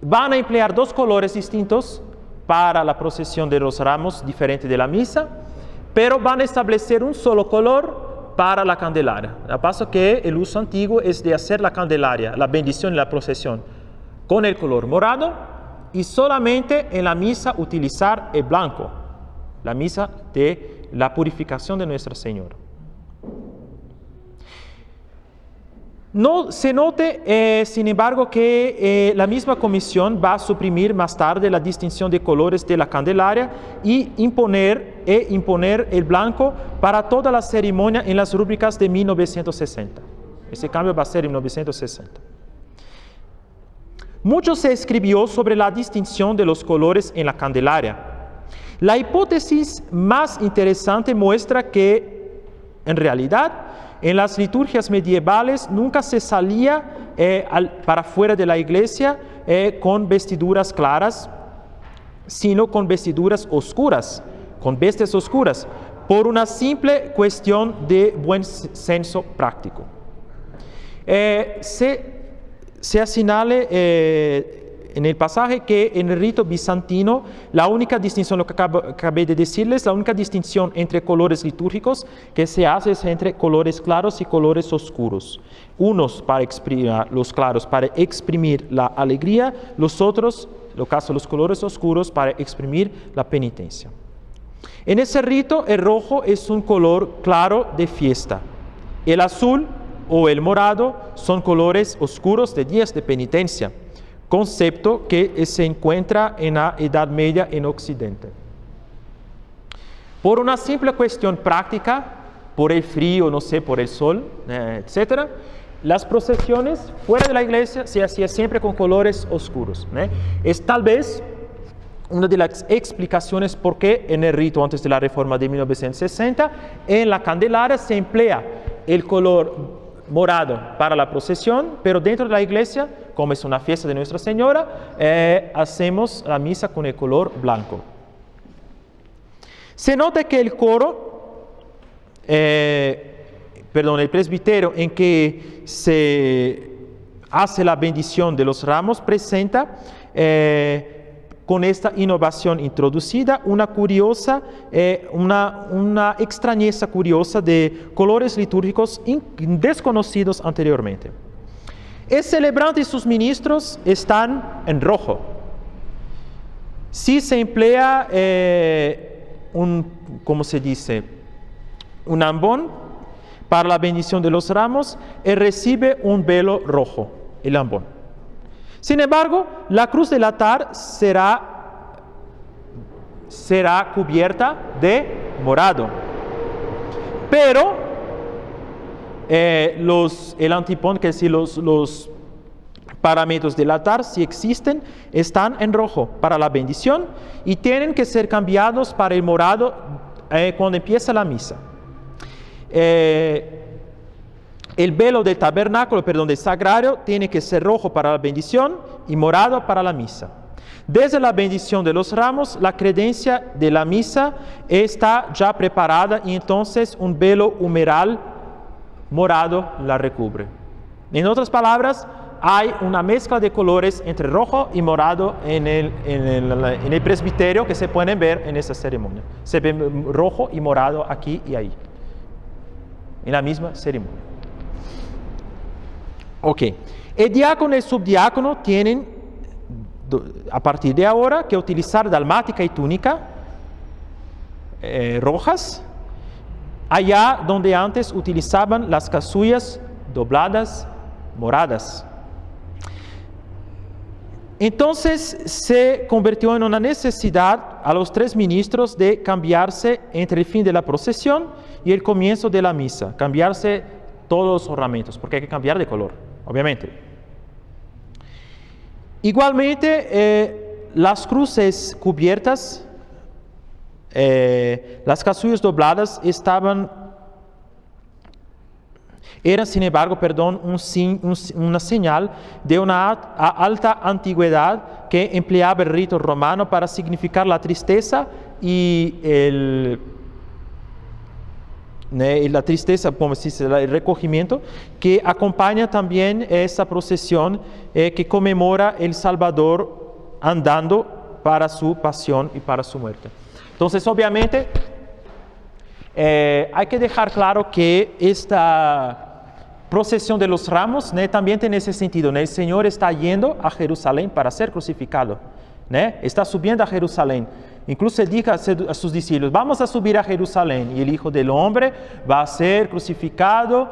A: Van a emplear dos colores distintos para la procesión de los ramos, diferente de la misa, pero van a establecer un solo color para la Candelaria. Al paso que el uso antiguo es de hacer la Candelaria, la bendición y la procesión, con el color morado, y solamente en la misa utilizar el blanco, la misa de la purificación de Nuestra Señora. No se note, sin embargo, que la misma comisión va a suprimir más tarde la distinción de colores de la Candelaria y imponer el blanco para toda la ceremonia en las rúbricas de 1960. Ese cambio va a ser en 1960. Mucho se escribió sobre la distinción de los colores en la Candelaria. La hipótesis más interesante muestra que, en realidad, en las liturgias medievales nunca se salía para fuera de la iglesia con vestiduras claras, sino con vestiduras oscuras, con vestiduras oscuras, por una simple cuestión de buen senso práctico. Se aseñala en el pasaje que en el rito bizantino la única distinción, lo que acabé de decirles, la única distinción entre colores litúrgicos que se hace es entre colores claros y colores oscuros. Unos para exprimir, los claros para exprimir la alegría, los otros, en el caso de los colores oscuros, para exprimir la penitencia. En ese rito el rojo es un color claro de fiesta. El azul o el morado son colores oscuros de días de penitencia, concepto que se encuentra en la Edad Media en Occidente. Por una simple cuestión práctica, por el frío, no sé, por el sol, etc., las procesiones fuera de la iglesia se hacían siempre con colores oscuros. Es tal vez una de las explicaciones por qué en el rito antes de la reforma de 1960, en la Candelaria se emplea el color morado para la procesión, pero dentro de la iglesia, como es una fiesta de Nuestra Señora, hacemos la misa con el color blanco. Se nota que el coro, el presbiterio en que se hace la bendición de los ramos presenta con esta innovación introducida una curiosa, una extrañeza curiosa de colores litúrgicos desconocidos anteriormente. El celebrante y sus ministros están en rojo. Si se emplea un ambón para la bendición de los ramos, él recibe un velo rojo, el ambón. Sin embargo, la cruz del altar será cubierta de morado. Pero el antipón, que es decir, los paramentos del altar, si existen, están en rojo para la bendición y tienen que ser cambiados para el morado cuando empieza la misa. El velo del tabernáculo, del sagrario, tiene que ser rojo para la bendición y morado para la misa. Desde la bendición de los ramos, la credencia de la misa está ya preparada y entonces un velo humeral morado la recubre. En otras palabras, hay una mezcla de colores entre rojo y morado en el presbiterio que se pueden ver en esta ceremonia. Se ve rojo y morado aquí y ahí, en la misma ceremonia. Ok, el diácono y el subdiácono tienen, a partir de ahora, que utilizar dalmática y túnica rojas, allá donde antes utilizaban las casullas dobladas moradas. Entonces se convirtió en una necesidad a los 3 ministros de cambiarse entre el fin de la procesión y el comienzo de la misa, cambiarse todos los ornamentos, porque hay que cambiar de color, obviamente. Igualmente, las cruces cubiertas, las casullas dobladas eran, sin embargo, una señal de una alta antigüedad que empleaba el rito romano para significar la tristeza y la tristeza, como se dice, el recogimiento, que acompaña también esa procesión que conmemora el Salvador andando para su pasión y para su muerte. Entonces, obviamente, hay que dejar claro que esta procesión de los ramos también tiene ese sentido. El Señor está yendo a Jerusalén para ser crucificado. Está subiendo a Jerusalén. Incluso él dijo a sus discípulos: vamos a subir a Jerusalén y el Hijo del Hombre va a ser crucificado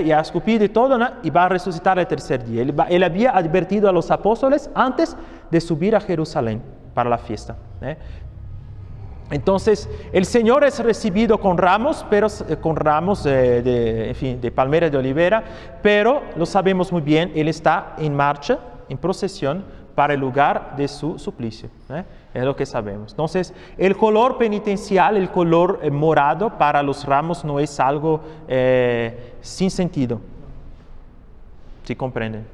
A: y a escupir y todo, y va a resucitar el tercer día. Él había advertido a los apóstoles antes de subir a Jerusalén para la fiesta. Entonces, el Señor es recibido con ramos, de palmera de olivera, pero lo sabemos muy bien, Él está en marcha, en procesión, para el lugar de su suplicio. Es lo que sabemos. Entonces, el color penitencial, el color morado para los ramos no es algo sin sentido. ¿Sí comprenden?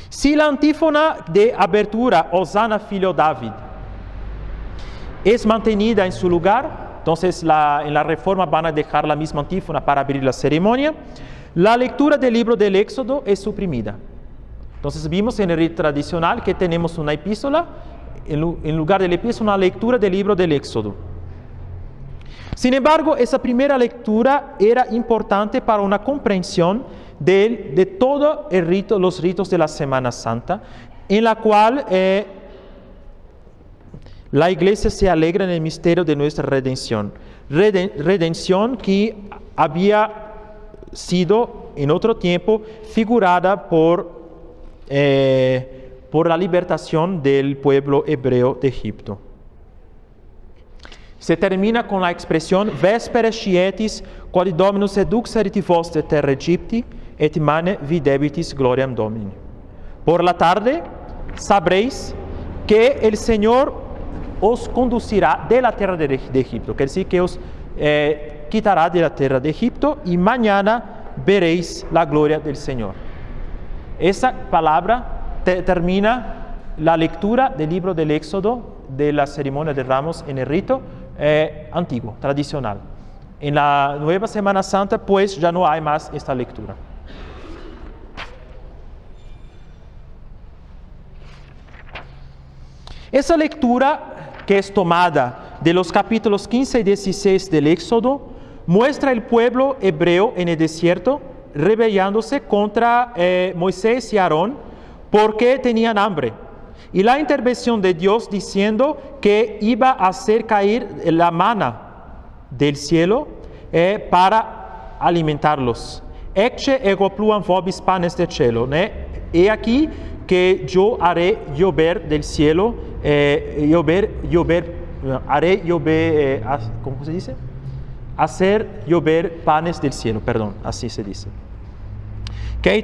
A: Si la antífona de abertura, Hosanna Filho David, es mantenida en su lugar, entonces en la reforma van a dejar la misma antífona para abrir la ceremonia, la lectura del libro del Éxodo es suprimida. Entonces vimos en el rito tradicional que tenemos una epístola, en lugar de la epístola, una lectura del libro del Éxodo. Sin embargo, esa primera lectura era importante para una comprensión de todo el rito, los ritos de la Semana Santa, en la cual la Iglesia se alegra en el misterio de nuestra redención. Redención que había sido en otro tiempo figurada por la libertación del pueblo hebreo de Egipto. Se termina con la expresión Vespere scietis, quod Dominus eduxerit vos de terra Egypti, et mane videbitis gloriam Domini. Por la tarde sabréis que el Señor os conducirá de la tierra de Egipto, quiere decir que os quitará de la tierra de Egipto y mañana veréis la gloria del Señor. Esa palabra termina la lectura del libro del Éxodo, de la ceremonia de Ramos en el rito antiguo, tradicional. En la nueva Semana Santa, pues ya no hay más esta lectura. Esa lectura, que es tomada de los capítulos 15 y 16 del Éxodo, muestra el pueblo hebreo en el desierto rebellándose contra Moisés y Aarón porque tenían hambre. Y la intervención de Dios diciendo que iba a hacer caer la mana del cielo para alimentarlos. Ecce ego pluam vobis panes de cielo. He aquí que yo haré llover del cielo, haré llover, ¿cómo se dice? Hacer llover panes del cielo, perdón, así se dice. Que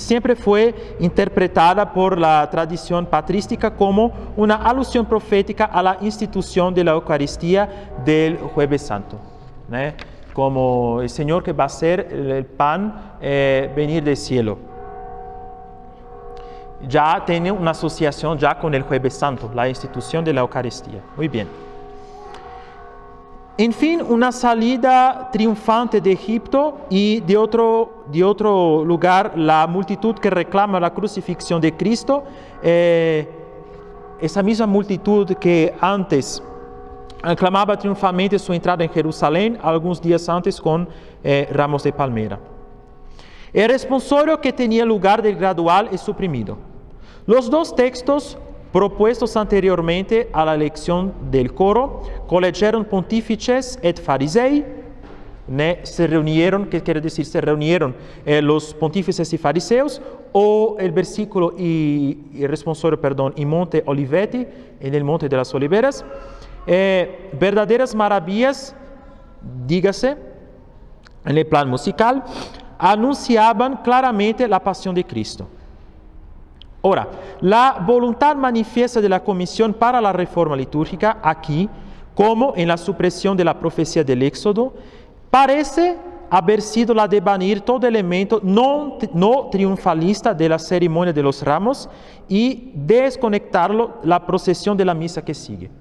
A: siempre fue interpretada por la tradición patrística como una alusión profética a la institución de la Eucaristía del Jueves Santo, como el Señor que va a hacer el pan venir del cielo. Ya tiene una asociación ya con el Jueves Santo, la institución de la Eucaristía. Muy bien. En fin, una salida triunfante de Egipto y de otro lugar la multitud que reclama la crucifixión de Cristo, esa misma multitud que antes aclamaba triunfalmente su entrada en Jerusalén, algunos días antes con ramos de palmera. El responsorio que tenía lugar del gradual es suprimido. Los dos textos propuestos anteriormente a la elección del coro, collegerum pontifices et farisei, se reunieron, ¿qué quiere decir? Se reunieron los pontífices y fariseos, o el versículo y el responsorio, in Monte Oliveti, en el Monte de las Oliveras, verdaderas maravillas, dígase, en el plan musical, anunciaban claramente la pasión de Cristo. Ahora, la voluntad manifiesta de la Comisión para la Reforma Litúrgica, aquí, como en la supresión de la profecía del Éxodo, parece haber sido la de banir todo elemento no triunfalista de la ceremonia de los ramos y desconectarlo la procesión de la misa que sigue.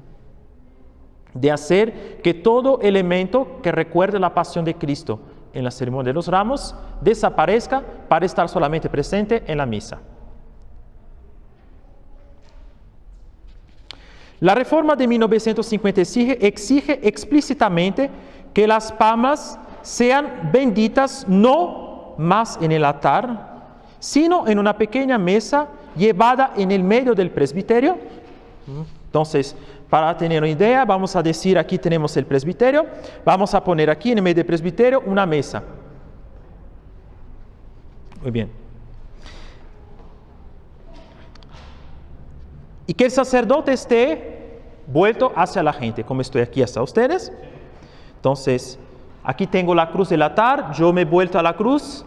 A: De hacer que todo elemento que recuerde la pasión de Cristo en la ceremonia de los ramos desaparezca para estar solamente presente en la misa. La reforma de 1955 exige explícitamente que las palmas sean benditas no más en el altar, sino en una pequeña mesa llevada en el medio del presbiterio. Entonces, para tener una idea, vamos a decir, aquí tenemos el presbiterio, vamos a poner aquí en el medio del presbiterio una mesa. Muy bien. Y que el sacerdote esté vuelto hacia la gente, como estoy aquí hacia ustedes. Entonces, aquí tengo la cruz del altar, yo me he vuelto a la cruz,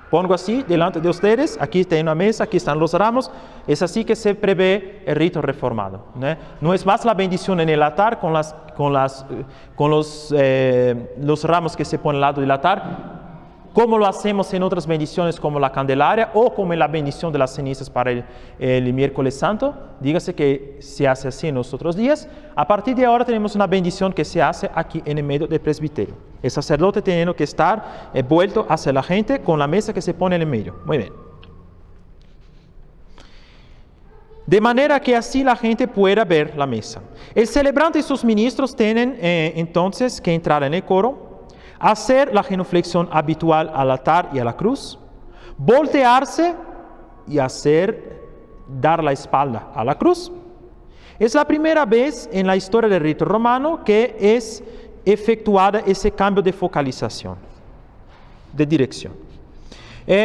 A: pongo así delante de ustedes, aquí tengo una mesa, aquí están los ramos. Es así que se prevé el rito reformado, ¿no? No es más la bendición en el altar con los ramos que se ponen al lado del altar, como lo hacemos en otras bendiciones como la Candelaria o como en la bendición de las cenizas para el miércoles santo. Dígase que se hace así en los otros días. A partir de ahora tenemos una bendición que se hace aquí en el medio del presbiterio. El sacerdote teniendo que estar vuelto hacia la gente con la mesa que se pone en el medio. Muy bien. De manera que así la gente pueda ver la mesa. El celebrante y sus ministros tienen entonces que entrar en el coro, hacer la genuflexión habitual al altar y a la cruz, voltearse y dar la espalda a la cruz. Es la primera vez en la historia del rito romano que es efectuada ese cambio de focalización, de dirección.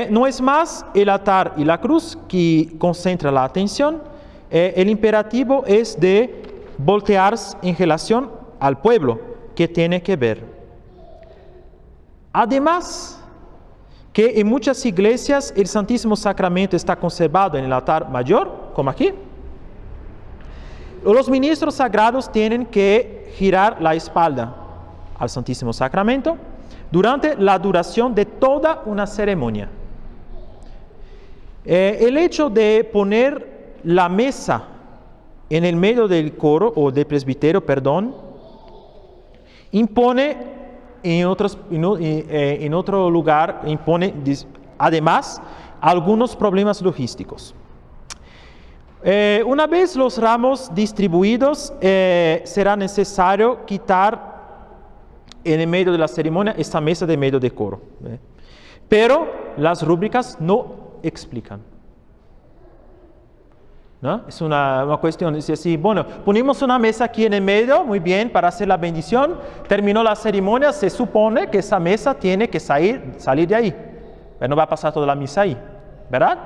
A: No es más el altar y la cruz que concentra la atención, el imperativo es de voltearse en relación al pueblo que tiene que ver. Además, que en muchas iglesias el Santísimo Sacramento está conservado en el altar mayor, como aquí. Los ministros sagrados tienen que girar la espalda al Santísimo Sacramento durante la duración de toda una ceremonia. El hecho de poner la mesa en el medio del coro, o del presbiterio, perdón, impone en otro lugar, impone además algunos problemas logísticos. Una vez los ramos distribuidos, será necesario quitar en el medio de la ceremonia esta mesa de medio de coro. Pero las rúbricas no explican. ¿No? Es una cuestión, dice así, bueno, ponemos una mesa aquí en el medio, muy bien, para hacer la bendición, terminó la ceremonia, se supone que esa mesa tiene que salir de ahí, pero no va a pasar toda la misa ahí, ¿verdad?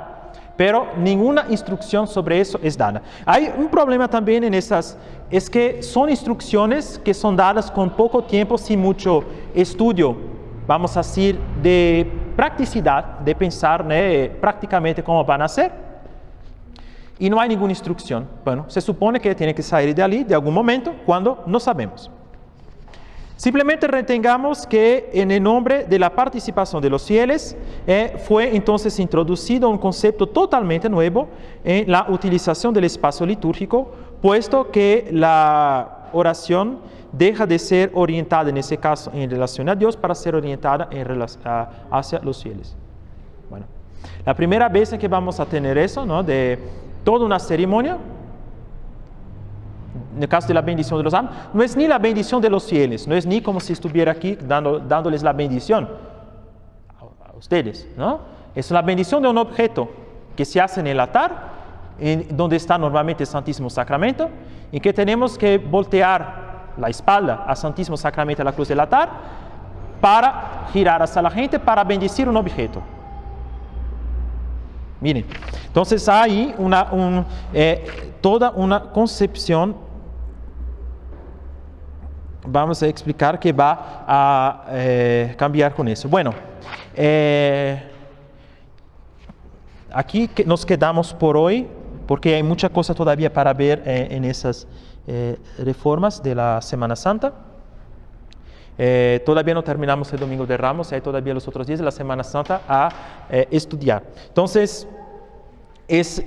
A: Pero ninguna instrucción sobre eso es dada. Hay un problema también en esas, es que son instrucciones que son dadas con poco tiempo, sin mucho estudio, vamos a decir, de practicidad, de pensar, ¿no? Prácticamente cómo van a hacer. Y no hay ninguna instrucción. Bueno, se supone que tiene que salir de allí de algún momento, cuando no sabemos. Simplemente retengamos que en el nombre de la participación de los fieles fue entonces introducido un concepto totalmente nuevo en la utilización del espacio litúrgico, puesto que la oración deja de ser orientada en ese caso en relación a Dios para ser orientada hacia los fieles. Bueno, la primera vez en que vamos a tener eso, ¿no? De toda una ceremonia, en el caso de la bendición de los amos, no es ni la bendición de los fieles, no es ni como si estuviera aquí dándoles la bendición a ustedes, ¿no? Es la bendición de un objeto que se hace en el altar, donde está normalmente el Santísimo Sacramento, y que tenemos que voltear la espalda al Santísimo Sacramento a la cruz del altar para girar hacia la gente para bendecir un objeto. Miren, entonces hay toda una concepción, vamos a explicar, que va a cambiar con eso. Bueno, aquí nos quedamos por hoy, porque hay mucha cosa todavía para ver en esas reformas de la Semana Santa. Todavía no terminamos el Domingo de Ramos, hay todavía los otros días de la Semana Santa a estudiar. Entonces,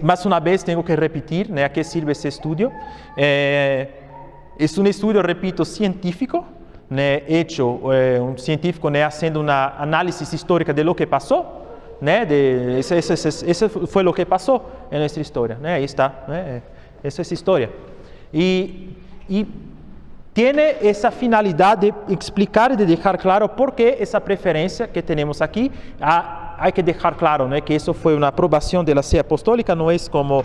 A: más una vez tengo que repetir, ¿no? ¿A qué sirve ese estudio? Es un estudio, repito, científico, ¿no? Hecho un científico, ¿no? Haciendo una análisis histórica de lo que pasó, ¿no? Ese fue lo que pasó en nuestra historia, ¿no? Ahí está, ¿no? Esa es historia. Y tiene esa finalidad de explicar y de dejar claro por qué esa preferencia que tenemos aquí. Hay que dejar claro, ¿no? Que eso fue una aprobación de la See Apostólica, no es como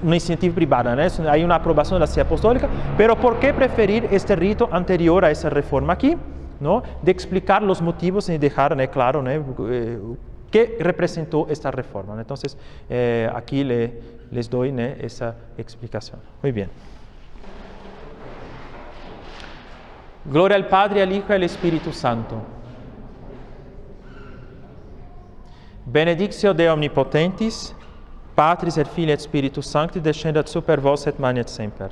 A: una iniciativa privada, ¿no? Hay una aprobación de la See Apostólica, pero ¿por qué preferir este rito anterior a esa reforma aquí? ¿No? De explicar los motivos y dejar, ¿no? Claro, ¿no? ¿Qué representó esta reforma? ¿No? Entonces, aquí les doy, ¿no? Esa explicación. Muy bien. Gloria al Padre, al Hijo y al Espíritu Santo. Benedictio Dei Omnipotentis, Patris et Filii et Spiritus Sancti, descendat super vos et manet semper.